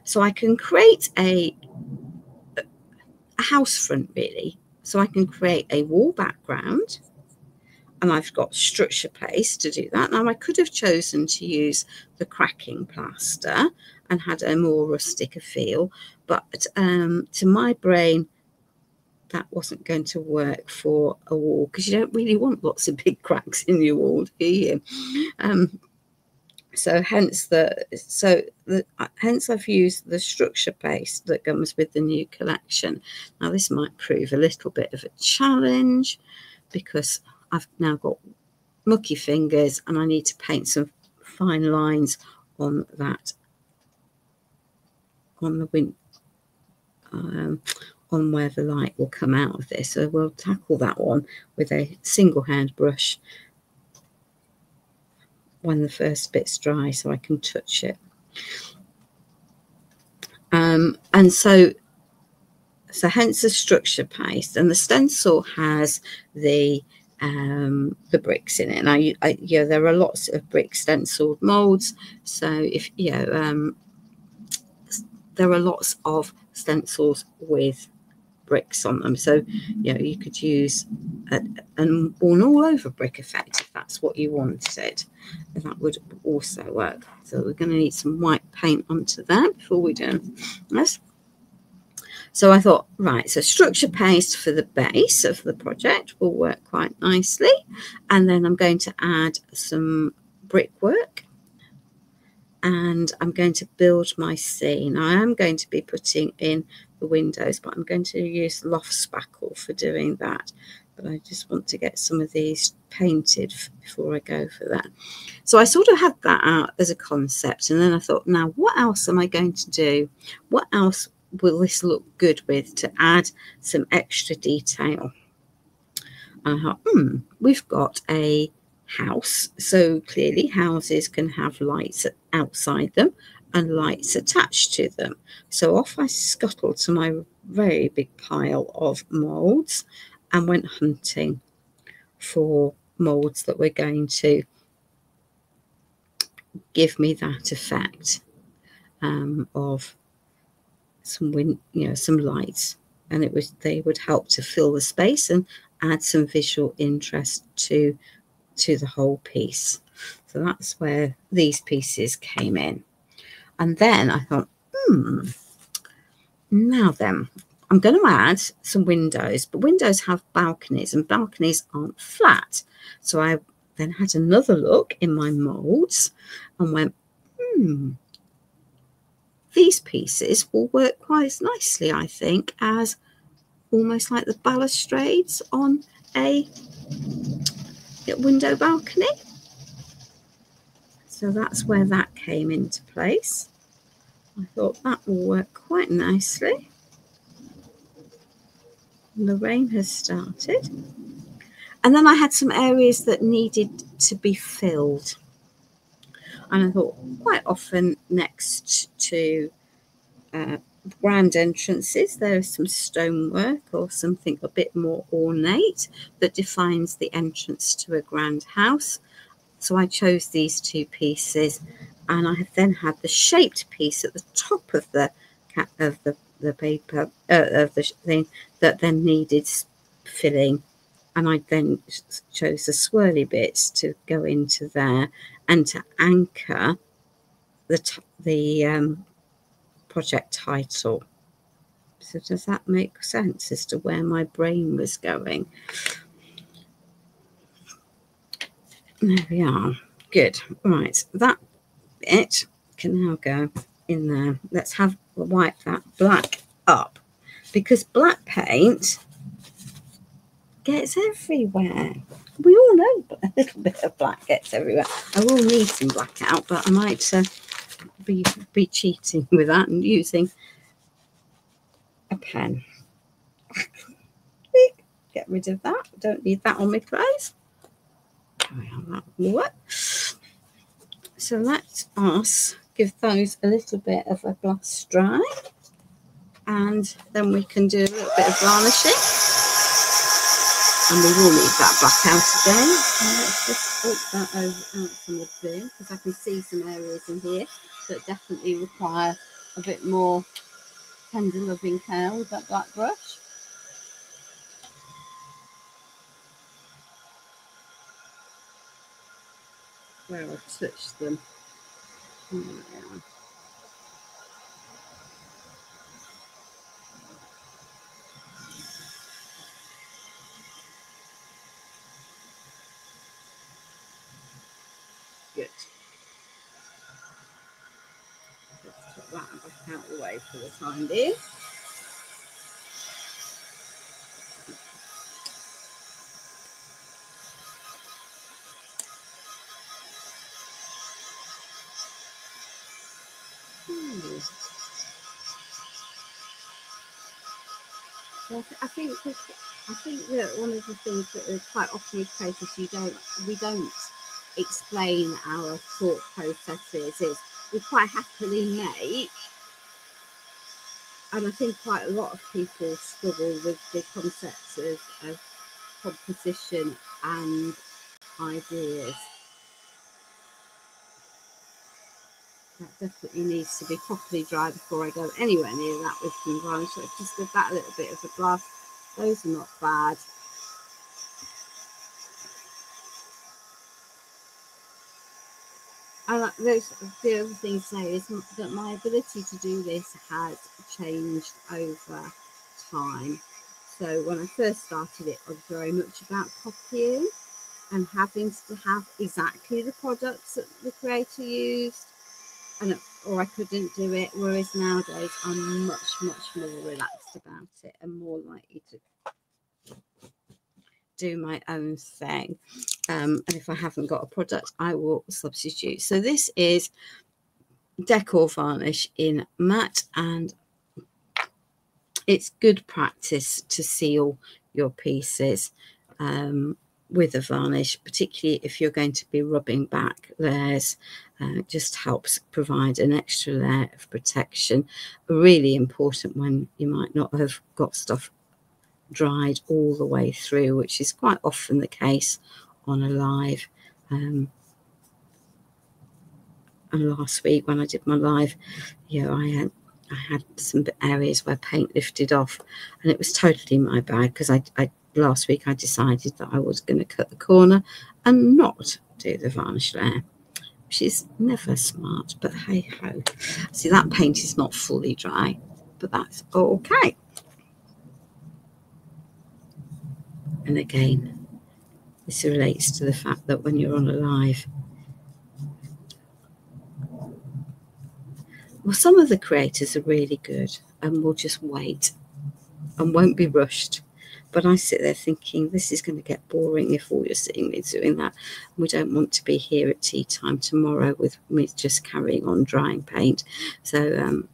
so I can create a house front, really. So I can create a wall background, and I've got structure paste to do that. Now, I could have chosen to use the cracking plaster and had a more rustic feel, but to my brain, that wasn't going to work for a wall, because you don't really want lots of big cracks in your wall, do you? So hence I've used the structure paste that comes with the new collection. Now, this might prove a little bit of a challenge, because I've now got mucky fingers and I need to paint some fine lines on that, on the wind, on where the light will come out of this. So we'll tackle that one with a single hand brush when the first bit's dry, so I can touch it. And so hence the structure paste, and the stencil has the bricks in it. Now, yeah, there are lots of brick stenciled molds. So if there are lots of stencils with bricks on them. So you could use an all over brick effect if that's what you wanted. That would also work. So we're going to need some white paint onto that before we do this. So I thought, right, so structure paste for the base of the project will work quite nicely. And then I'm going to add some brickwork. And I'm going to build my scene. I am going to be putting in the windows, but I'm going to use loft spackle for doing that. But I just want to get some of these painted before I go for that. So I sort of had that out as a concept. And then I thought, now what else am I going to do? What else will this look good with to add some extra detail? And I thought, we've got a house, so clearly houses can have lights outside them and lights attached to them. So off I scuttled to my very big pile of molds and went hunting for molds that were going to give me that effect of some some lights, and they would help to fill the space and add some visual interest to the whole piece. So that's where these pieces came in. And then I thought, now then, I'm going to add some windows, but windows have balconies and balconies aren't flat. So I then had another look in my molds and went, these pieces will work quite nicely, I think, as almost like the balustrades on a window balcony. So that's where that came into place. I thought that will work quite nicely. And the rain has started. And then I had some areas that needed to be filled. And I thought quite often next to grand entrances, there is some stonework or something a bit more ornate that defines the entrance to a grand house. So I chose these two pieces, and I have then had the shaped piece at the top of the paper of the thing that then needed filling, and I then chose the swirly bits to go into there and to anchor the project title. So does that make sense as to where my brain was going? There we are. Good. Right, that bit can now go in there. Let's wipe that black up, because black paint gets everywhere. We all know a little bit of black gets everywhere. I will need some black out, but I might be cheating with that and using a pen. Get rid of that. Don't need that on my clothes. That will work. So let us give those a little bit of a gloss dry, and then we can do a little bit of varnishing. And we will need that black out again. Let's just put that out from the blue, because I can see some areas in here that definitely require a bit more tender loving care with that black brush. Where I've touched them. There we are. Good. Let's put that back out of the way for the time being. I think that one of the things that are quite often with creators, we don't explain our thought processes. Is we quite happily make, and I think quite a lot of people struggle with the concepts of composition and ideas. That definitely needs to be properly dry before I go anywhere near that with some varnish. So just give that a little bit of a glass. Those are not bad. The other thing to say is that my ability to do this has changed over time. So when I first started it, I was very much about copying and having to have exactly the products that the creator used, or I couldn't do it. Whereas nowadays I'm much more relaxed about it and more likely to do my own thing. And if I haven't got a product, I will substitute. So this is decor varnish in matte, and it's good practice to seal your pieces with a varnish, particularly if you're going to be rubbing back layers. It just helps provide an extra layer of protection. Really important when you might not have got stuff dried all the way through, which is quite often the case on a live. And last week when I did my live, I had some areas where paint lifted off, and it was totally my bad, because last week I decided that I was going to cut the corner and not do the varnish layer, which is never smart, but hey ho. See, that paint is not fully dry, but that's okay. And again, this relates to the fact that when you're on a live, well, some of the creators are really good and will just wait and won't be rushed. But I sit there thinking, this is going to get boring if all you're sitting there doing that. We don't want to be here at tea time tomorrow with me just carrying on drying paint. So,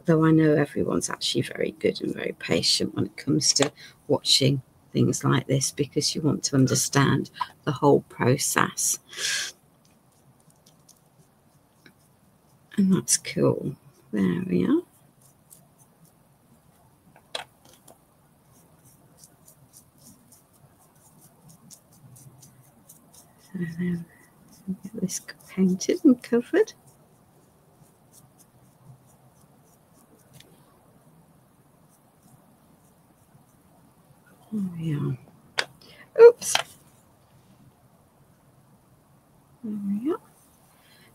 though I know everyone's actually very good and very patient when it comes to watching things like this, because you want to understand the whole process. And that's cool. There we are. So then we'll get this painted and covered. There we are. Oops. There we are.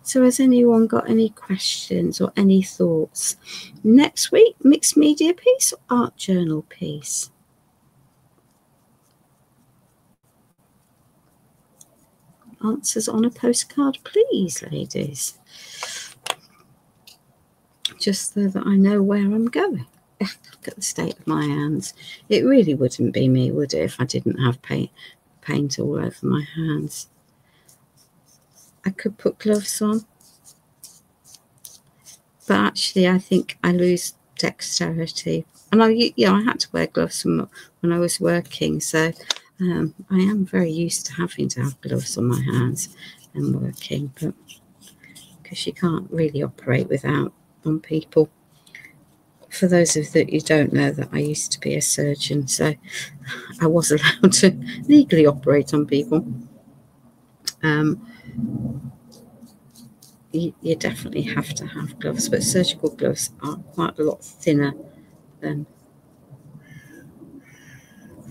So has anyone got any questions or any thoughts? Next week, mixed media piece or art journal piece? Answers on a postcard, please, ladies. Just so that I know where I'm going. Look at the state of my hands. It really wouldn't be me, would it, if I didn't have paint all over my hands? I could put gloves on, but actually I think I lose dexterity. And I had to wear gloves when I was working, so I am very used to having to have gloves on my hands and working, but because you can't really operate without on people. For those of you that don't know, that I used to be a surgeon, so I was allowed to legally operate on people. You definitely have to have gloves, but surgical gloves are quite a lot thinner than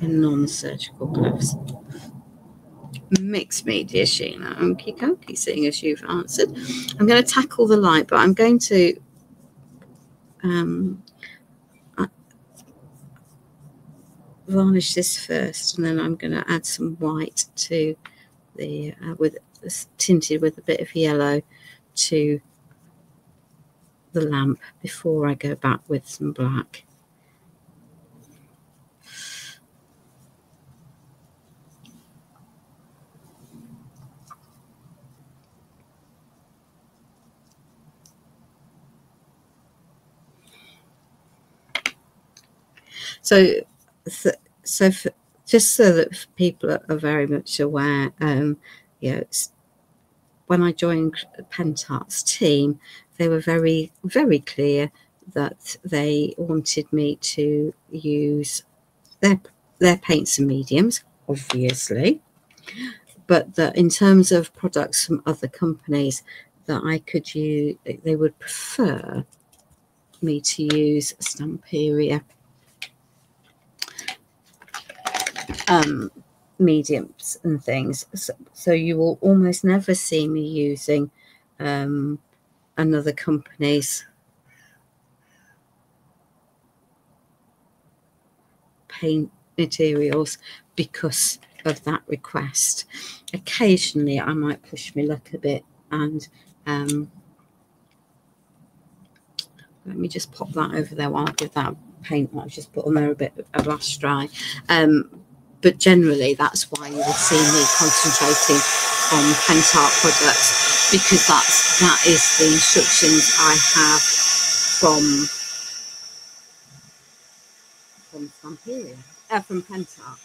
non-surgical gloves. Mixed media, Sheena. Okie dokie, seeing as you've answered. I'm going to tackle the light, but I'm going to varnish this first, and then I'm going to add some white to the tinted with a bit of yellow to the lamp before I go back with some black. So, just so that people are very much aware, when I joined Pentart's team, they were very, very clear that they wanted me to use their paints and mediums, obviously, but that in terms of products from other companies that I could use, they would prefer me to use Stamperia mediums and things. So you will almost never see me using another company's paint materials because of that request. Occasionally I might push my luck a bit and let me just pop that over there while I give that paint that I've just put on there a bit of last dry. But generally that's why you will see me concentrating on Pentart products, because that is the instructions I have from Stamperia, from Pentart.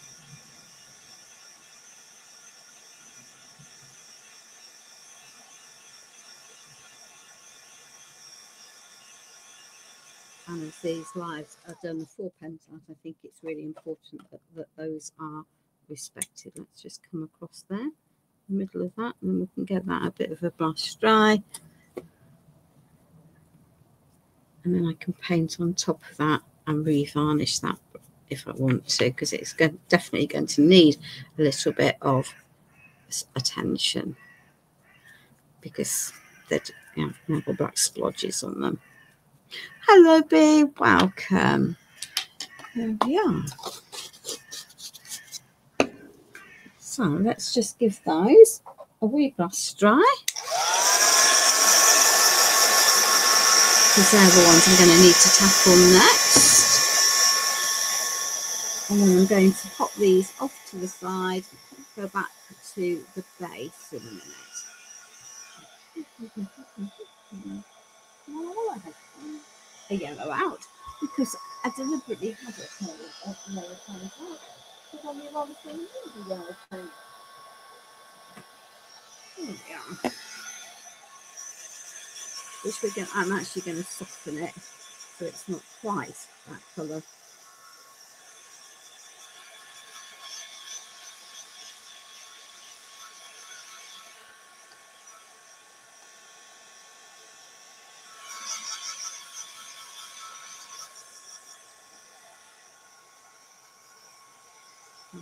And as these lives are done for Pentart, I think it's really important that those are respected. Let's just come across there, in the middle of that, and then we can get that a bit of a blush dry. And then I can paint on top of that and revarnish that if I want to, because it's definitely going to need a little bit of attention because they're never black splodges on them. Hello, Bee. Welcome. There we are. So let's just give those a wee brush dry, because they're the ones I'm going to need to tackle next. And then I'm going to pop these off to the side, go back to the base in a minute. A yellow out, because I deliberately had it a yellow paint out, because on the other thing is a yellow paint. There we are. Which I'm actually going to soften it so it's not quite that colour.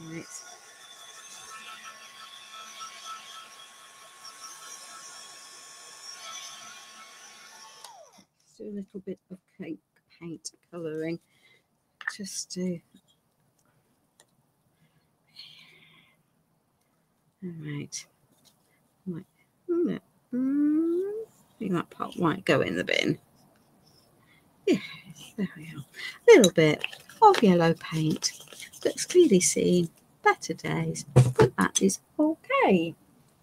Right. Let's do a little bit of paint colouring just to. All right. I think that part might go in the bin. Yeah, there we are. A little bit of yellow paint. Looks clearly seen. Better days. But that is okay.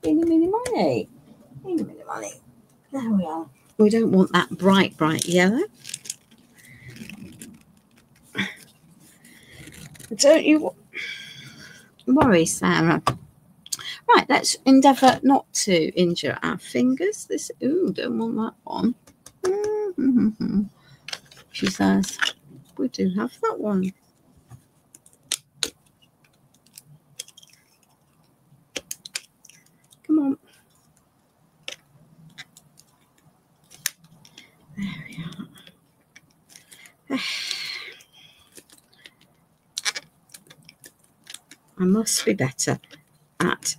Eeny, meeny, miny. Eeny, meeny, miny. There we are. We don't want that bright, bright yellow. Don't you worry, Sarah. Right, let's endeavour not to injure our fingers. Don't want that one. She says, we do have that one. Come on. There we are. I must be better at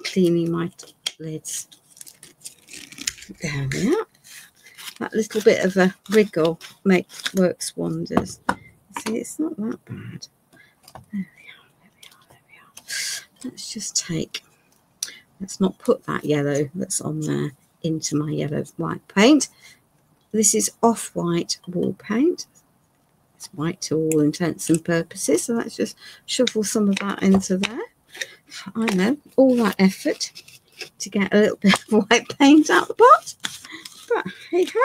cleaning my lids. There we are. That little bit of a wriggle works wonders. See, it's not that bad. There we are. Let's not put that yellow that's on there into my yellow white paint. This is off-white wall paint. It's white to all intents and purposes, so let's just shovel some of that into there. I know, all that effort to get a little bit of white paint out the pot, but hey ho.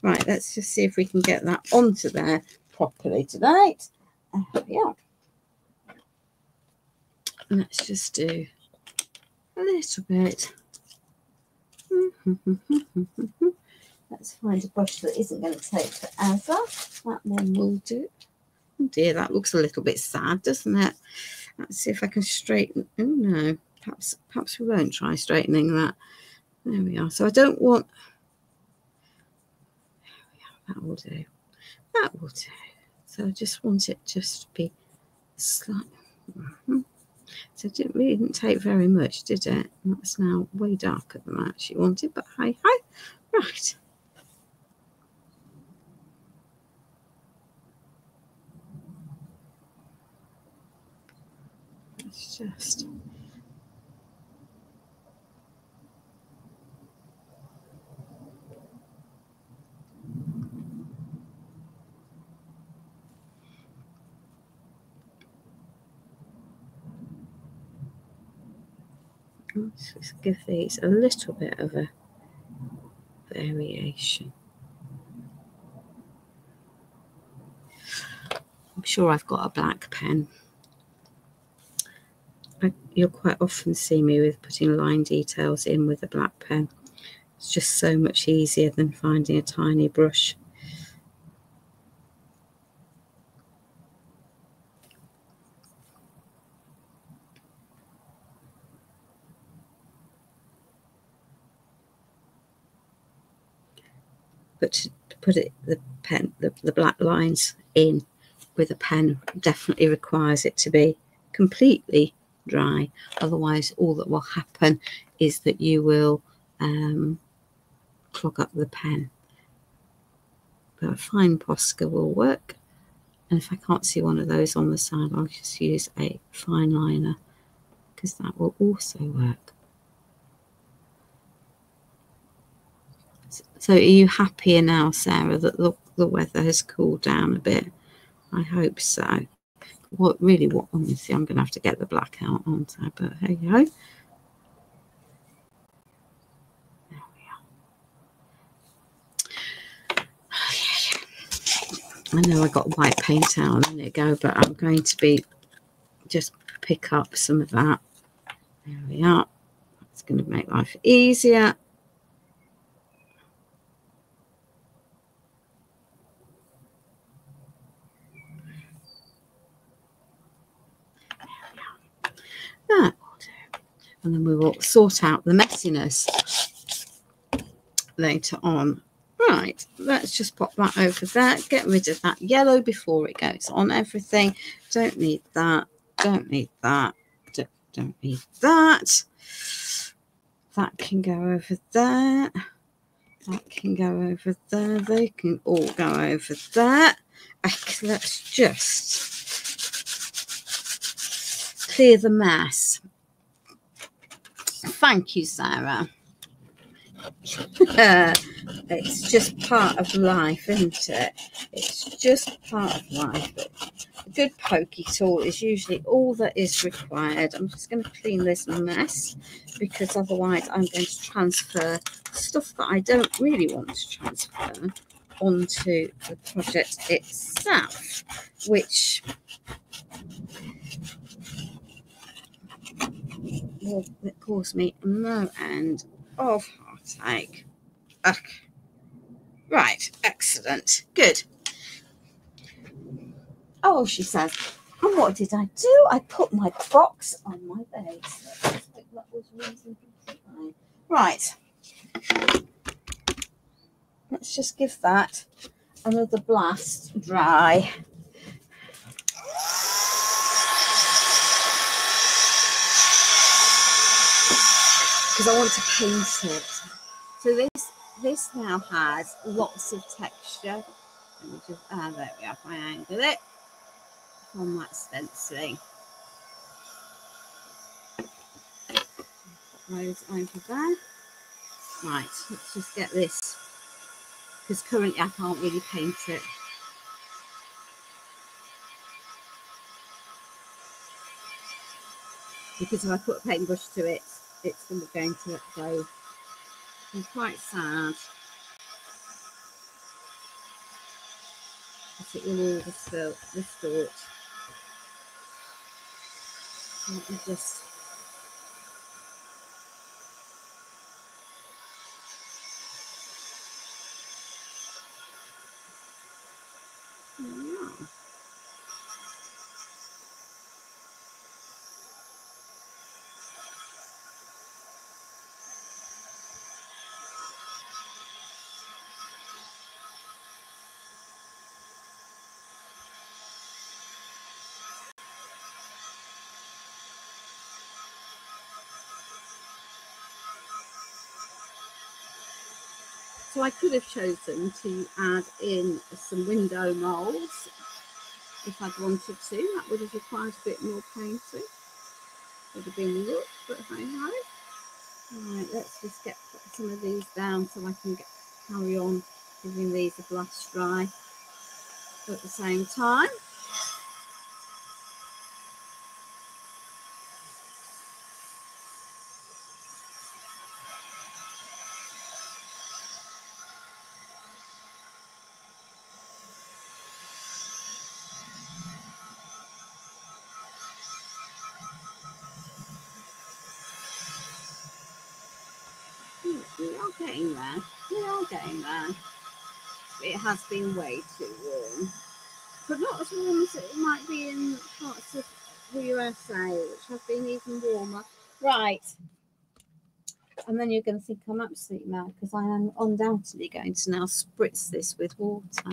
Right, let's just see if we can get that onto there properly tonight. Yeah. Let's just do a little bit. Let's find a brush that isn't going to take forever. That one will do. Oh dear, that looks a little bit sad, doesn't it? Let's see if I can straighten. Oh no, perhaps we won't try straightening that. There we are. So I don't want. There we are. That will do. That will do. So I just want it just to be slightly. So it really didn't take very much, did it? That's now way darker than I actually wanted, but hi. Right. Let's just. Let's just give these a little bit of a variation. I'm sure I've got a black pen. You'll quite often see me with putting line details in with a black pen. It's just so much easier than finding a tiny brush. But to put the black lines in with a pen definitely requires it to be completely dry. Otherwise, all that will happen is that you will clog up the pen. But a fine Posca will work. And if I can't see one of those on the side, I'll just use a fine liner because that will also work. So are you happier now, Sarah, that the weather has cooled down a bit? I hope so. Honestly, I'm going to have to get the black out, aren't I? But hey ho. There we are. I know I got white paint out a minute ago, but I'm going to just pick up some of that. There we are. It's going to make life easier. That will do. And then we will sort out the messiness later on. Right, let's just pop that over there. Get rid of that yellow before it goes on everything. Don't need that. Don't need that. Don't need that. That can go over there. That can go over there. They can all go over there. Let's just clear the mess. Thank you, Sarah. It's just part of life, isn't it? It's just part of life. But a good pokey tool is usually all that is required. I'm just going to clean this mess because otherwise I'm going to transfer stuff that I don't really want to transfer onto the project itself, which will cause me no end of heartache. Okay. Right, excellent, good. Oh, she says, and what did I do? I put my Crocs on my base. That was reasonably right. Let's just give that another blast dry. Because I want to paint it. So this now has lots of texture. Let me just, there we are, if I angle it on that stenciling. Put those over there. Right, let's just get this, because currently I can't really paint it. Because if I put a paintbrush to it, it's going to go. I'm quite sad. it will all distort. Let me just... Yeah. So I could have chosen to add in some window moulds if I'd wanted to. That would have required a bit more painting. Would have been a look, but hey ho. Right, let's just get some of these down so I can carry on giving these a blast dry at the same time. We are getting there. We are getting there. It has been way too warm, but not as warm as it might be in parts of the USA, which have been even warmer. Right. And then you're going to think I'm absolutely mad because I am undoubtedly going to now spritz this with water.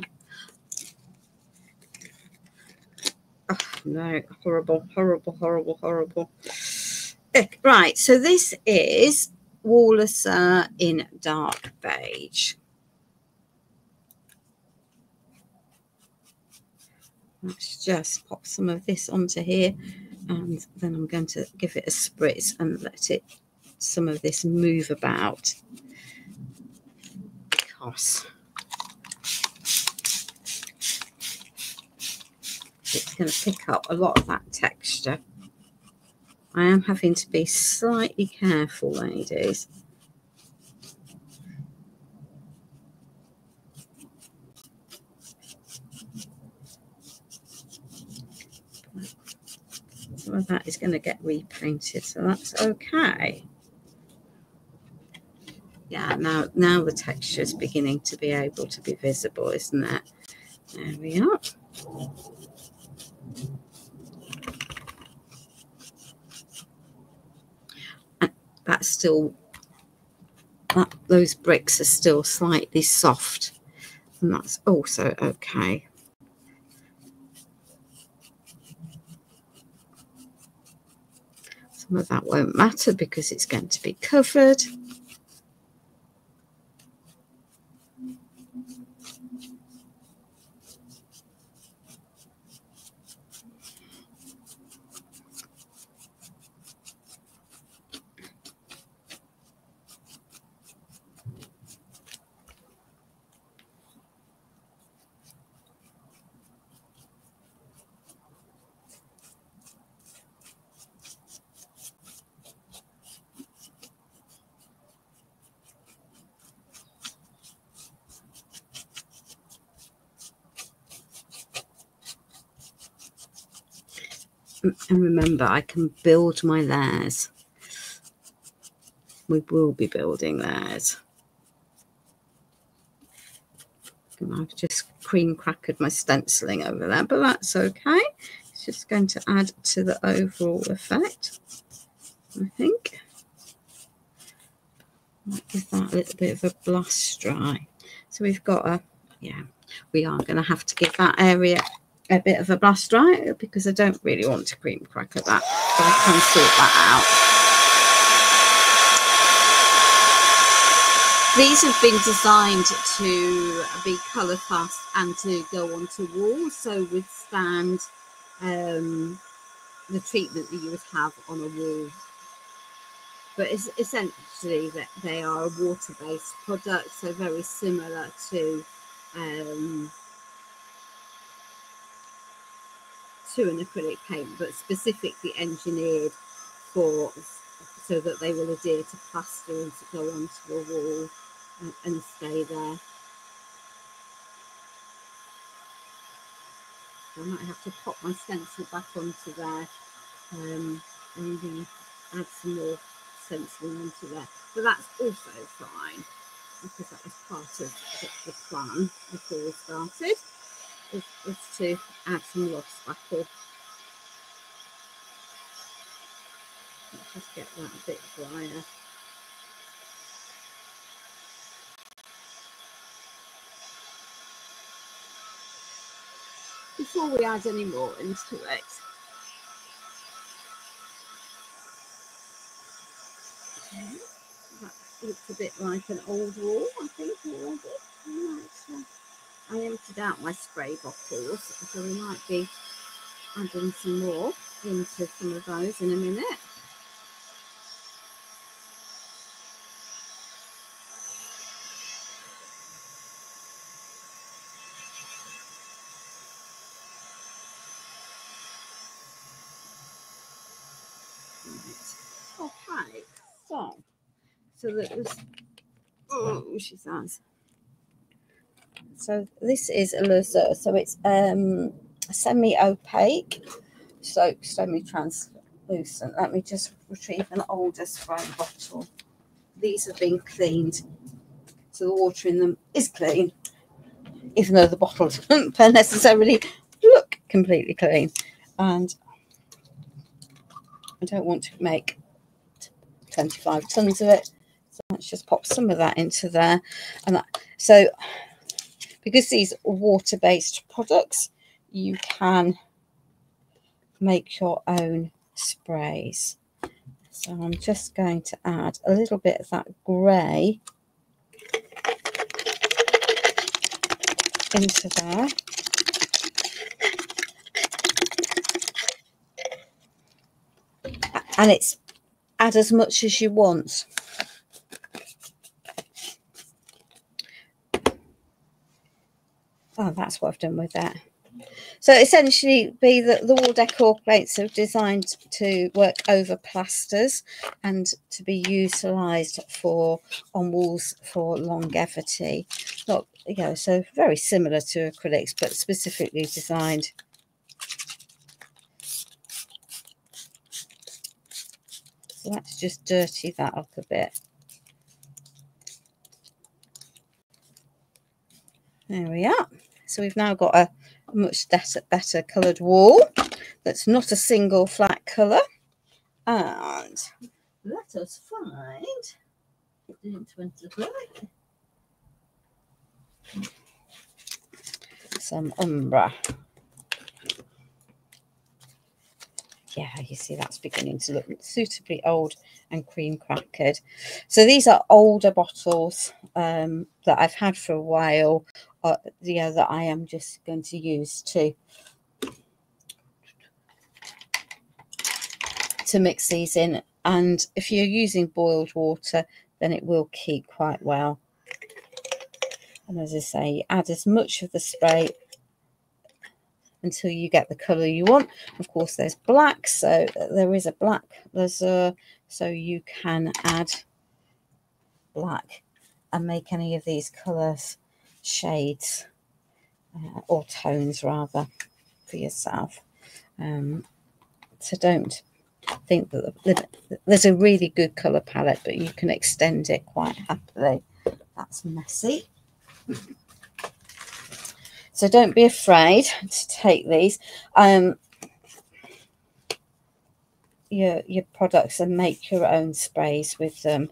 Oh, no, horrible, horrible, horrible, horrible. Right, so this is Walliser in dark beige. Let's just pop some of this onto here, and then I'm going to give it a spritz and let it, some of this move about, because it's going to pick up a lot of that texture. I am having to be slightly careful, ladies. Some of that is going to get repainted, so that's okay. Yeah, now the texture is beginning to be able to be visible, isn't it? There we are. And that's still, those bricks are still slightly soft, and that's also okay. Some of that won't matter because it's going to be covered. And remember, I can build my layers. We will be building layers. And I've just cream crackered my stenciling over there, but that's okay. It's just going to add to the overall effect, I think. Might give that a little bit of a blast dry. So we've got a, yeah, we are going to have to give that area a bit of a blast dry because I don't really want to cream crack at that, but I can sort that out. These have been designed to be colour fast and to go onto walls, so withstand the treatment that you would have on a wall. But it's essentially that they are a water-based product, so very similar to an acrylic paint, but specifically engineered for so that they will adhere to plaster and to go onto a wall and stay there. So I might have to pop my stencil back onto there and then add some more stenciling onto there. But that's also fine, because that was part of the plan before we started, is to add some love spackle. Let's just get that a bit drier. Before we add any more into it. That looks a bit like an old wall, I think, already. I emptied out my spray bottles, so we might be adding some more into some of those in a minute. Right. Okay, so that was, oh, she says. So this is a laser, so it's semi-opaque, so semi-translucent. Let me just retrieve an older spray bottle. These have been cleaned, so the water in them is clean, even though the bottle doesn't necessarily look completely clean. And I don't want to make 25 tons of it, so let's just pop some of that into there. And that, so because these are water-based products, you can make your own sprays. So I'm just going to add a little bit of that grey into there. And it's add as much as you want. Oh, that's what I've done with that. So essentially, the wall decor plates are designed to work over plasters and to be utilised for on walls for longevity. Not, you know, so very similar to acrylics, but specifically designed. So let's just dirty that up a bit. There we are. So we've now got a much better coloured wall that's not a single flat colour. And let us find some umbre. Yeah, you see that's beginning to look suitably old and cream crackered. So these are older bottles that I've had for a while, that I am just going to use to mix these in. And if you're using boiled water, then it will keep quite well. And as I say, add as much of the spray until you get the colour you want. Of course, there's black, so there is a black laser, so you can add black and make any of these colours, shades, or tones rather, for yourself. So don't think that there's a really good colour palette, but you can extend it quite happily. That's messy. So don't be afraid to take these your products and make your own sprays with them,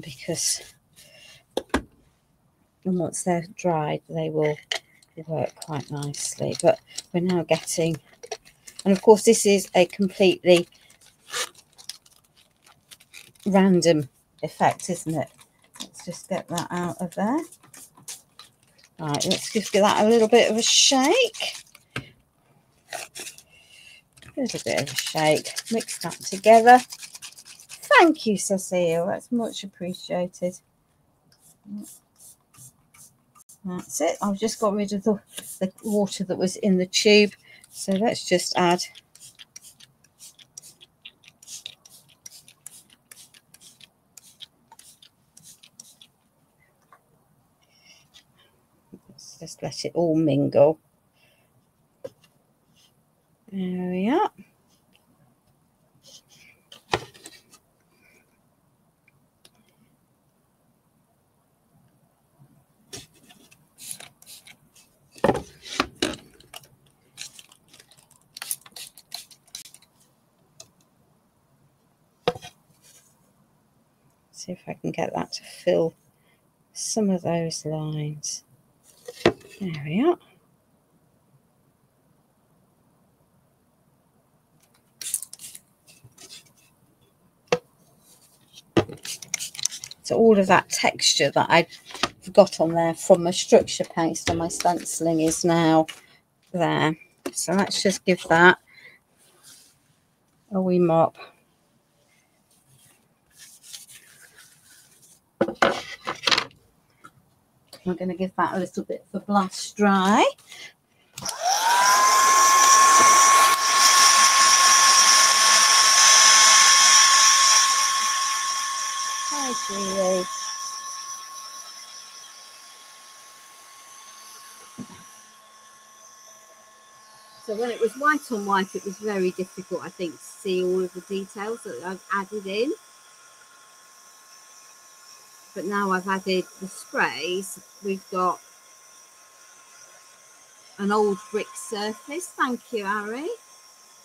because once they're dried they will work quite nicely. But we're now getting, and of course this is a completely random effect, isn't it? Let's just get that out of there. Right, let's just give that a little bit of a shake. A little bit of a shake. Mix that together. Thank you, Cecile. That's much appreciated. That's it. I've just got rid of the water that was in the tube. So let's just add just let it all mingle. There we are. See if I can get that to fill some of those lines. There we are. So all of that texture that I've got on there from my structure paste and my stenciling is now there. So let's just give that a wee mop. I'm going to give that a little bit of a blast dry. Hi, Julie. So when it was white on white, it was very difficult, I think, to see all of the details that I've added in. But now I've added the sprays, we've got an old brick surface. Thank you, Ari.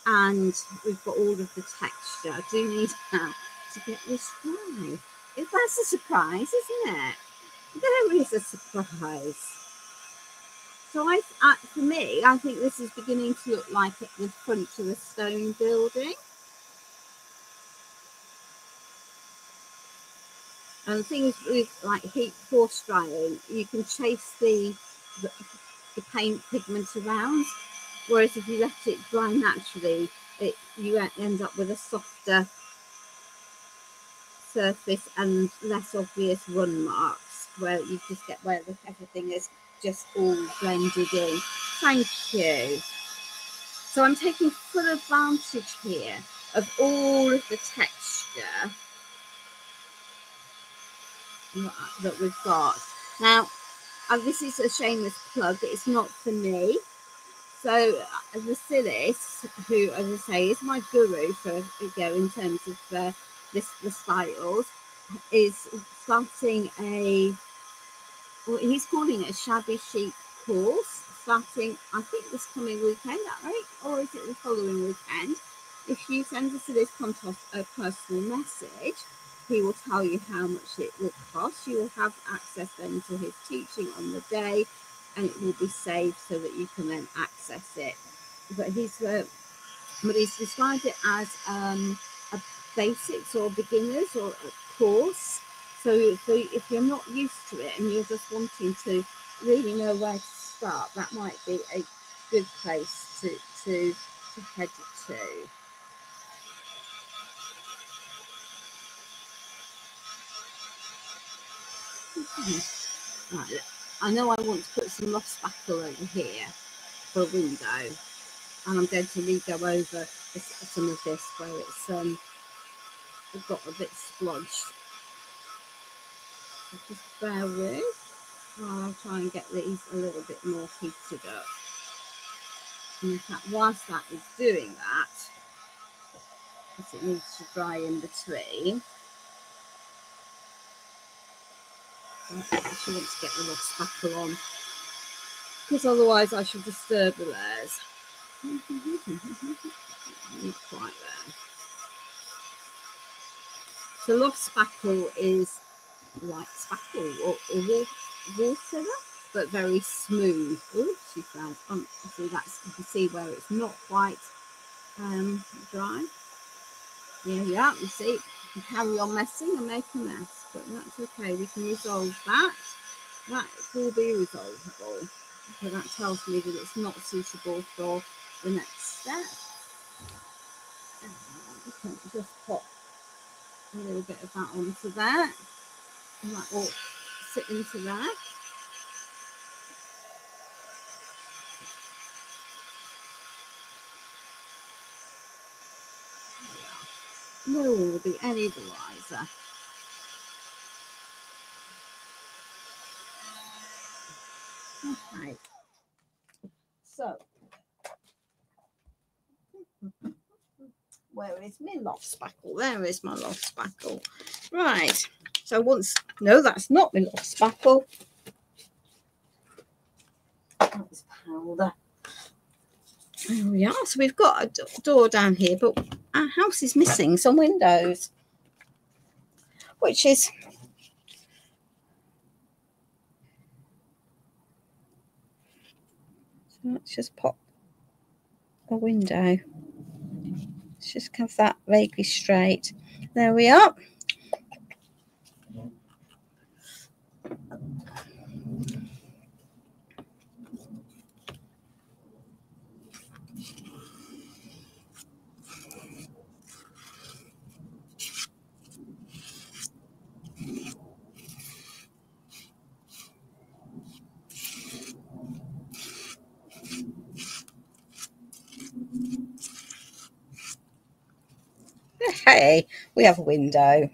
And we've got all of the texture. I do need now to get this dry. That's a surprise, isn't it? There is a surprise. So for me, I think this is beginning to look like the front of a stone building. And the thing is with like heat force drying, you can chase the paint pigment around. Whereas if you let it dry naturally, you end up with a softer surface and less obvious run marks, where you just get where everything is just all blended in. Thank you. So I'm taking full advantage here of all of the texture that we've got. Now, this is a shameless plug, it's not for me. So Vasilis, who, as I say, is my guru for in terms of the styles, is starting he's calling it a shabby chic course, starting, I think, this coming weekend, right? Or is it the following weekend? If you send Vasilis a personal message, he will tell you how much it will cost. You will have access then to his teaching on the day, and it will be saved so that you can then access it. But he's described it as a basics or beginners or a course. So if you're not used to it and you're just wanting to really know where to start, that might be a good place to head to. Right. I know I want to put some loft spackle over here for a window, and I'm going to re-go over some of this where it's got a bit splodged. So just bear with while I'll try and get these a little bit more heated up. And in fact, whilst that is doing that, because it needs to dry in between, I actually want to get the loft spackle on, because otherwise I shall disturb the layers. Not quite there. So loft spackle is like spackle or water, but very smooth. Oh, she found. See, that's, you can see where it's not quite dry. Yeah, you see, you can carry on messing and make a mess, but that's okay. We can resolve that. That will be resolvable. So that tells me that it's not suitable for the next step. Just pop a little bit of that onto there, and that will sit into there. No one will be any the wiser. Okay, so Where is my loft spackle? There is my loft spackle. Right. So once, no, that's not my loft spackle. That's powder. There we are. So we've got a door down here, but our house is missing some windows, which is so let's just pop a window. Let's just have that vaguely straight. There we are. Hey, we have a window.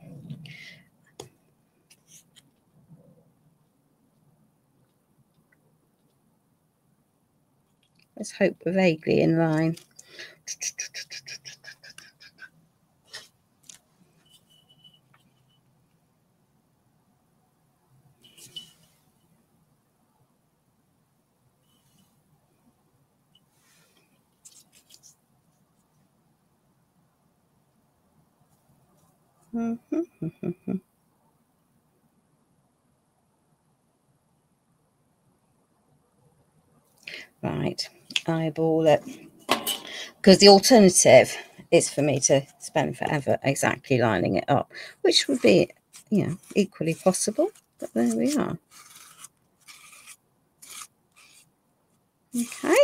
Let's hope we're vaguely in line. Right, eyeball it. Because the alternative is for me to spend forever exactly lining it up, which would be, you know, equally possible. But there we are. Okay.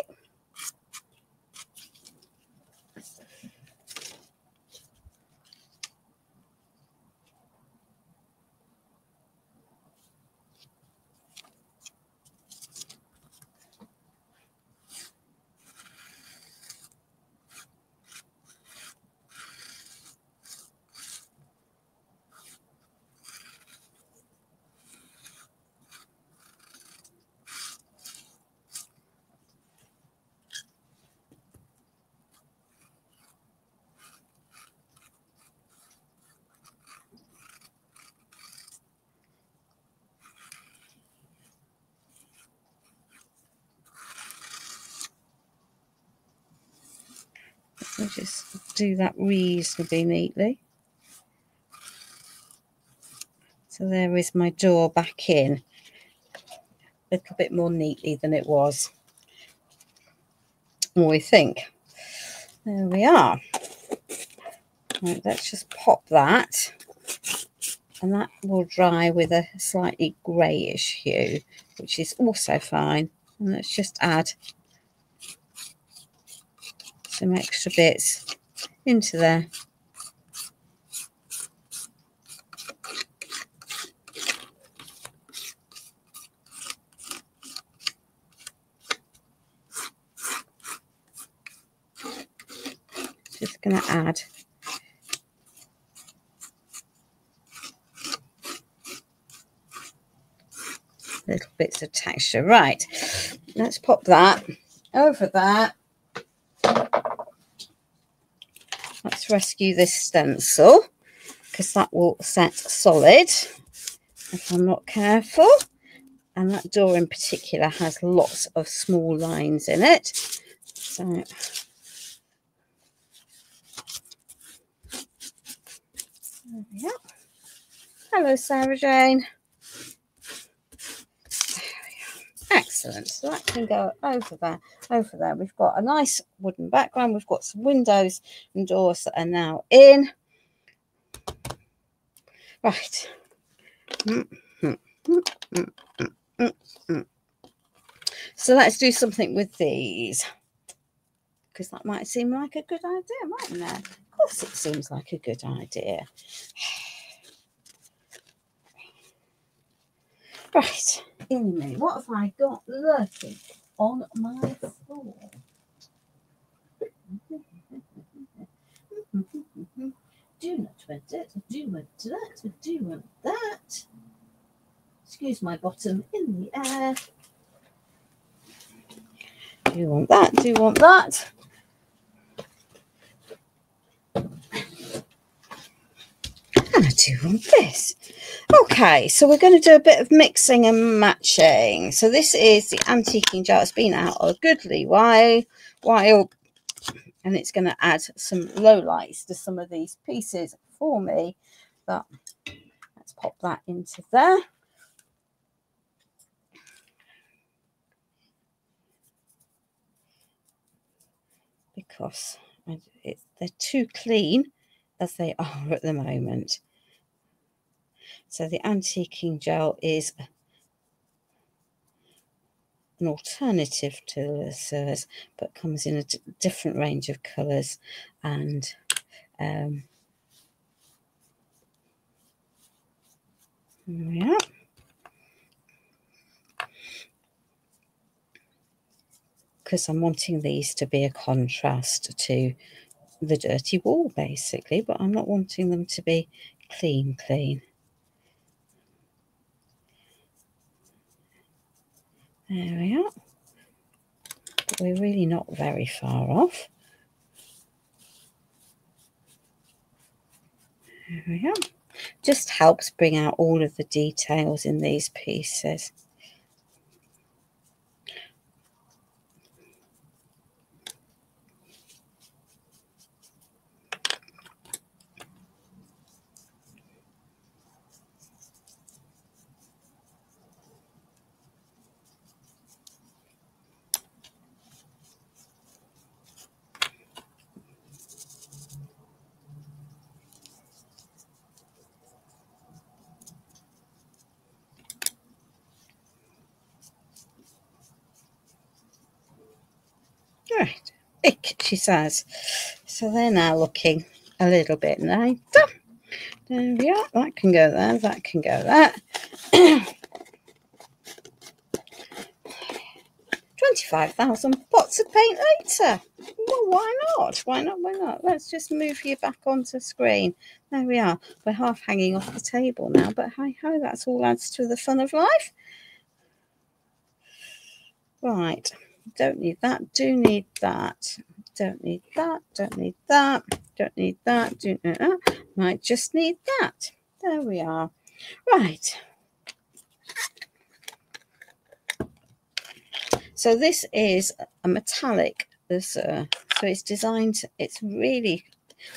We'll just do that reasonably neatly. So there is my door back in, a little bit more neatly than it was. We think. There we are. Right, let's just pop that, and that will dry with a slightly greyish hue, which is also fine. And let's just add some extra bits into there. Just going to add little bits of texture. Right, let's pop that over that. Let's rescue this stencil because that will set solid if I'm not careful. And that door in particular has lots of small lines in it. So there we are. Hello, Sarah Jane. There we are. Excellent. So that can go over there. Over there, we've got a nice wooden background. We've got some windows and doors that are now in. Right. So let's do something with these, because that might seem like a good idea, mightn't it? Of course it seems like a good idea. Right, in a minute, what have I got lurking on my floor? Do not want it, do want that, do want that. Excuse my bottom in the air. Do want that, do want that. going to do this. Okay, so we're going to do a bit of mixing and matching. So this is the antiquing gel. It's been out a goodly while, and it's going to add some low lights to some of these pieces for me. But let's pop that into there. Because they're too clean as they are at the moment. So the antiquing gel is an alternative to lasers, but comes in a different range of colours, and yeah. Because I'm wanting these to be a contrast to the dirty wall, basically, but I'm not wanting them to be clean. There we are. But we're really not very far off. There we are. Just helps bring out all of the details in these pieces. Right, she says. So they're now looking a little bit nicer. There we are. That can go there. That can go there. 25,000 pots of paint later. Well, why not? Why not? Let's just move you back onto screen. There we are. We're half hanging off the table now, but hi-ho, that's all adds to the fun of life. Right. Don't need that. Do need that. Don't need that. Don't need that. Don't need that. Do need that. Might just need that. There we are. Right. So this is a metallic laser. So it's designed, it's really,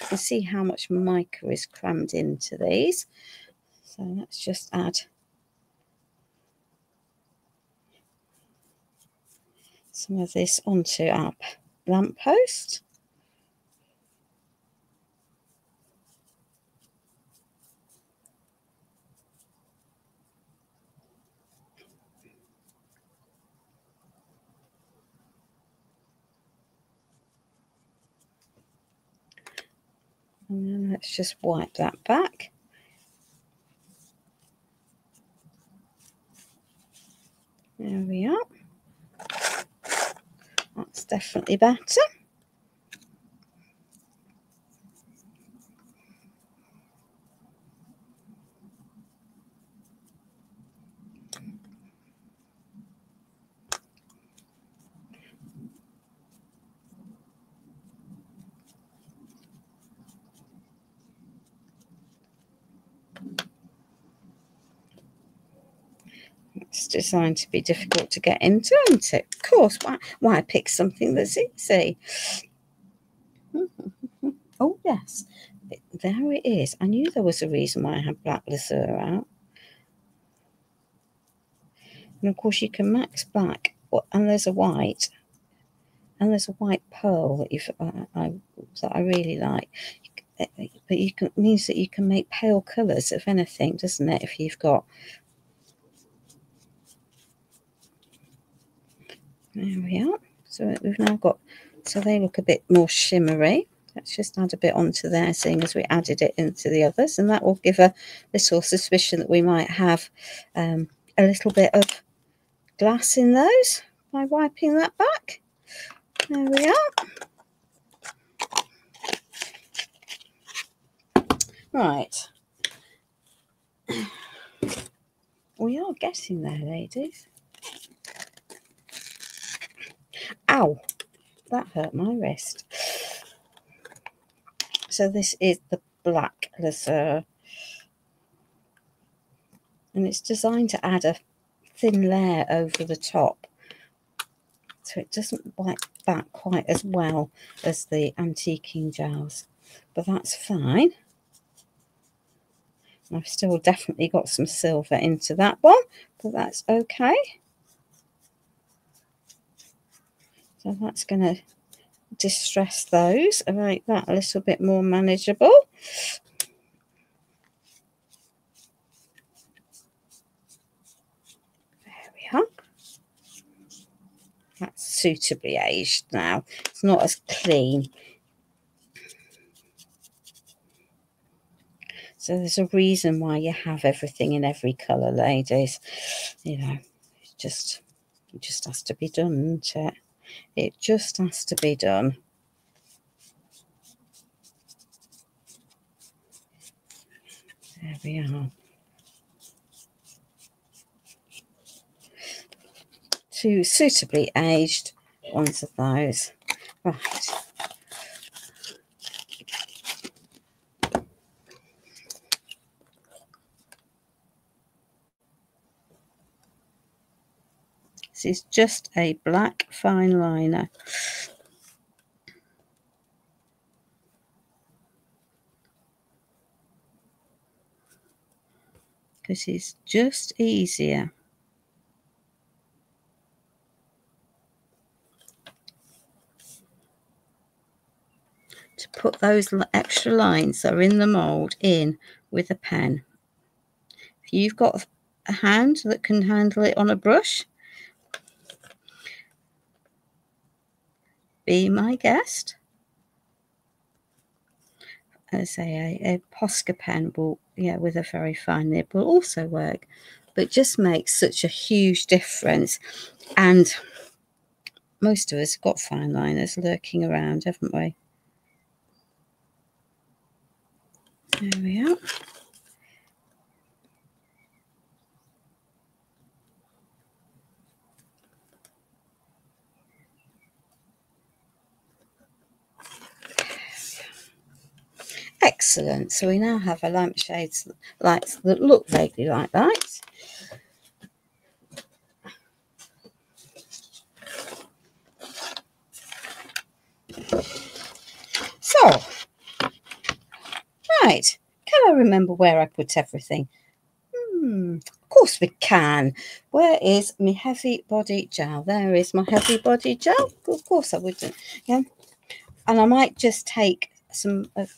you can see how much mica is crammed into these. So let's just add some of this onto our lamppost. And then let's just wipe that back. There we are. That's definitely better. It's designed to be difficult to get into, isn't it? Of course. Why pick something that's easy? Oh, yes. There it is. I knew there was a reason why I had black laser out. And of course, you can max black, and there's a white. And there's a white pearl that I really like. But it means that you can make pale colours of anything, doesn't it? If you've got... There we are. So we've now got... So they look a bit more shimmery. Let's just add a bit onto there, seeing as we added it into the others. And that will give a little suspicion that we might have a little bit of glass in those by wiping that back. There we are. Right. We are getting there, ladies. Ow! That hurt my wrist. So this is the black laser. and it's designed to add a thin layer over the top, so it doesn't wipe back quite as well as the antiquing gels, but that's fine. I've still definitely got some silver into that one, but that's okay. So that's going to distress those and make that a little bit more manageable. There we are. That's suitably aged now. It's not as clean. So there's a reason why you have everything in every colour, ladies. You know, it just has to be done, doesn't it? It just has to be done. There we are. 2 suitably aged ones of those. Right. This is just a black fine liner. Because it's just easier to put those extra lines that are in the mould in with a pen. If you've got a hand that can handle it on a brush, be my guest. As a Posca pen will, with a very fine nib will also work, but just makes such a huge difference. And most of us have got fine liners lurking around, haven't we? There we are. Excellent. So we now have a lampshades lights that look vaguely like that. So, right. Can I remember where I put everything? Of course we can. Where is my heavy body gel? There is my heavy body gel. Of course I wouldn't. Yeah. And I might just take some of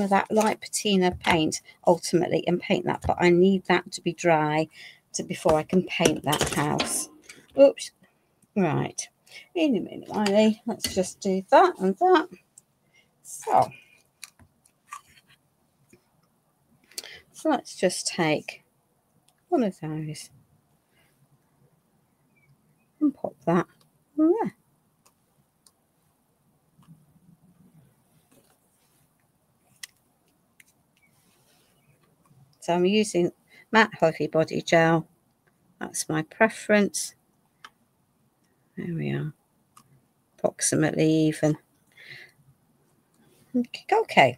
that light patina paint ultimately and paint that, but I need that to be dry before I can paint that house. Oops. Right. Eeny, meeny, miny. Let's just do that and that. So let's just take one of those and pop that there. So I'm using matte heavy body gel. That's my preference. There we are. Approximately even. Okay.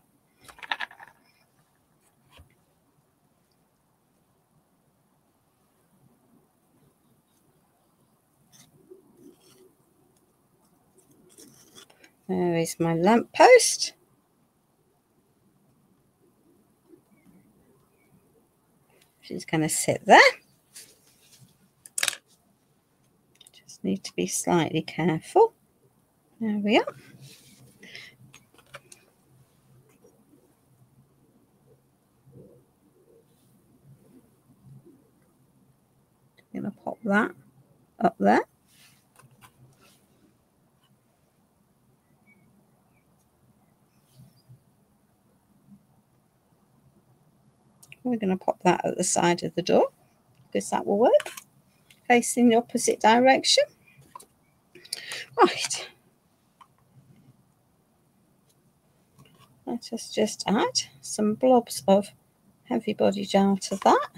There is my lamp post. She's going to sit there. Just need to be slightly careful. There we are. I'm going to pop that up there. We're going to pop that at the side of the door because that will work, facing the opposite direction. Right. Let us just add some blobs of heavy body gel to that.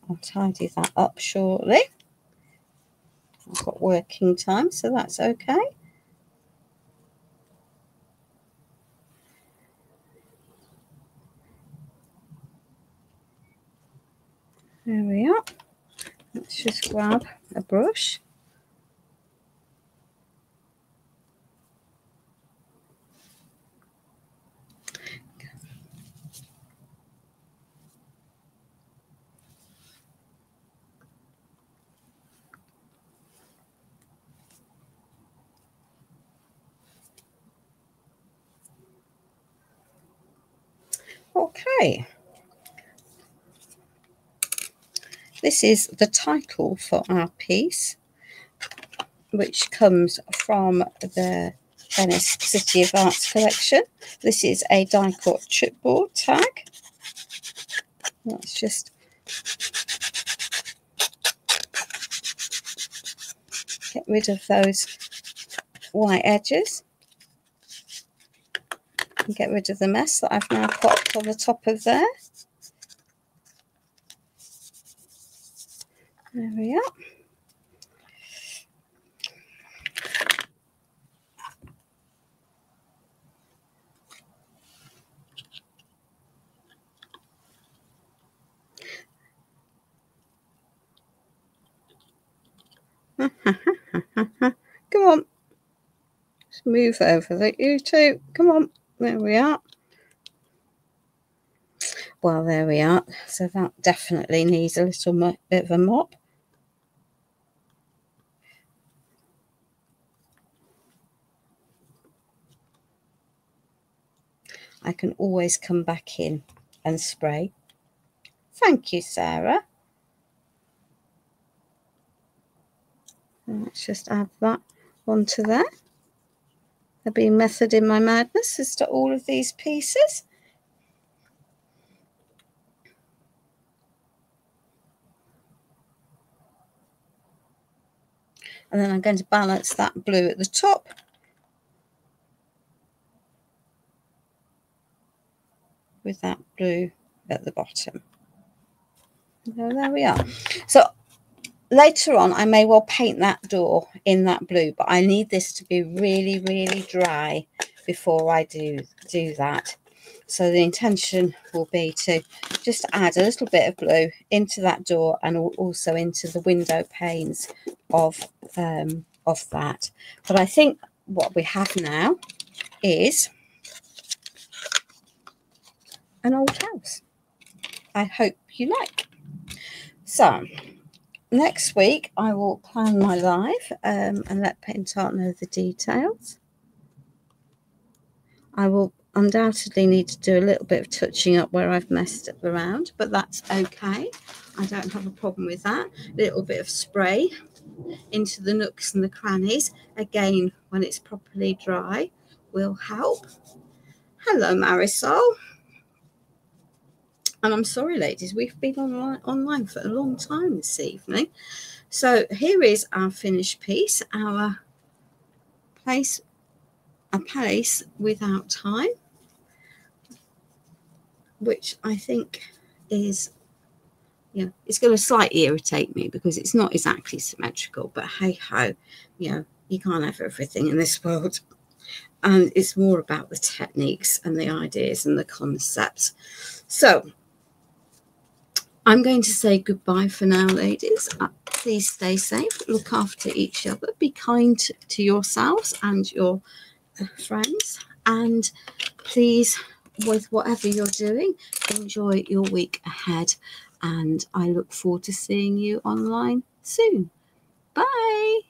I'll tidy that up shortly. I've got working time, so that's okay. There we are. Let's just grab a brush. Okay. This is the title for our piece, which comes from the Venice City of Arts collection. This is a die cut chipboard tag. Let's just get rid of those white edges and get rid of the mess that I've now popped on the top of there. There we are. Come on. Just move over there, you two. Come on. There we are. Well, there we are. So that definitely needs a little bit of a mop. I can always come back in and spray. Thank you, Sarah. And let's just add that onto there. There'll be method in my madness as to all of these pieces. And then I'm going to balance that blue at the top with that blue at the bottom. So there we are. So later on, I may well paint that door in that blue, but I need this to be really, really dry before I do that. So the intention will be to just add a little bit of blue into that door and also into the window panes of that. But I think what we have now is an old house. I hope you like. So next week I will plan my live and let Paint Art know the details. I will undoubtedly need to do a little bit of touching up where I've messed up around, but that's okay. I don't have a problem with that. A little bit of spray into the nooks and the crannies, again when it's properly dry, will help. Hello Marisol. And I'm sorry ladies, we've been online for a long time this evening. So here is our finished piece, our place without time, which I think is, you know, it's going to slightly irritate me because it's not exactly symmetrical, but hey ho, you know, you can't have everything in this world. And it's more about the techniques and the ideas and the concepts. So I'm going to say goodbye for now, ladies. Please stay safe, look after each other, be kind to yourselves and your friends, and please, with whatever you're doing, enjoy your week ahead, and I look forward to seeing you online soon. Bye.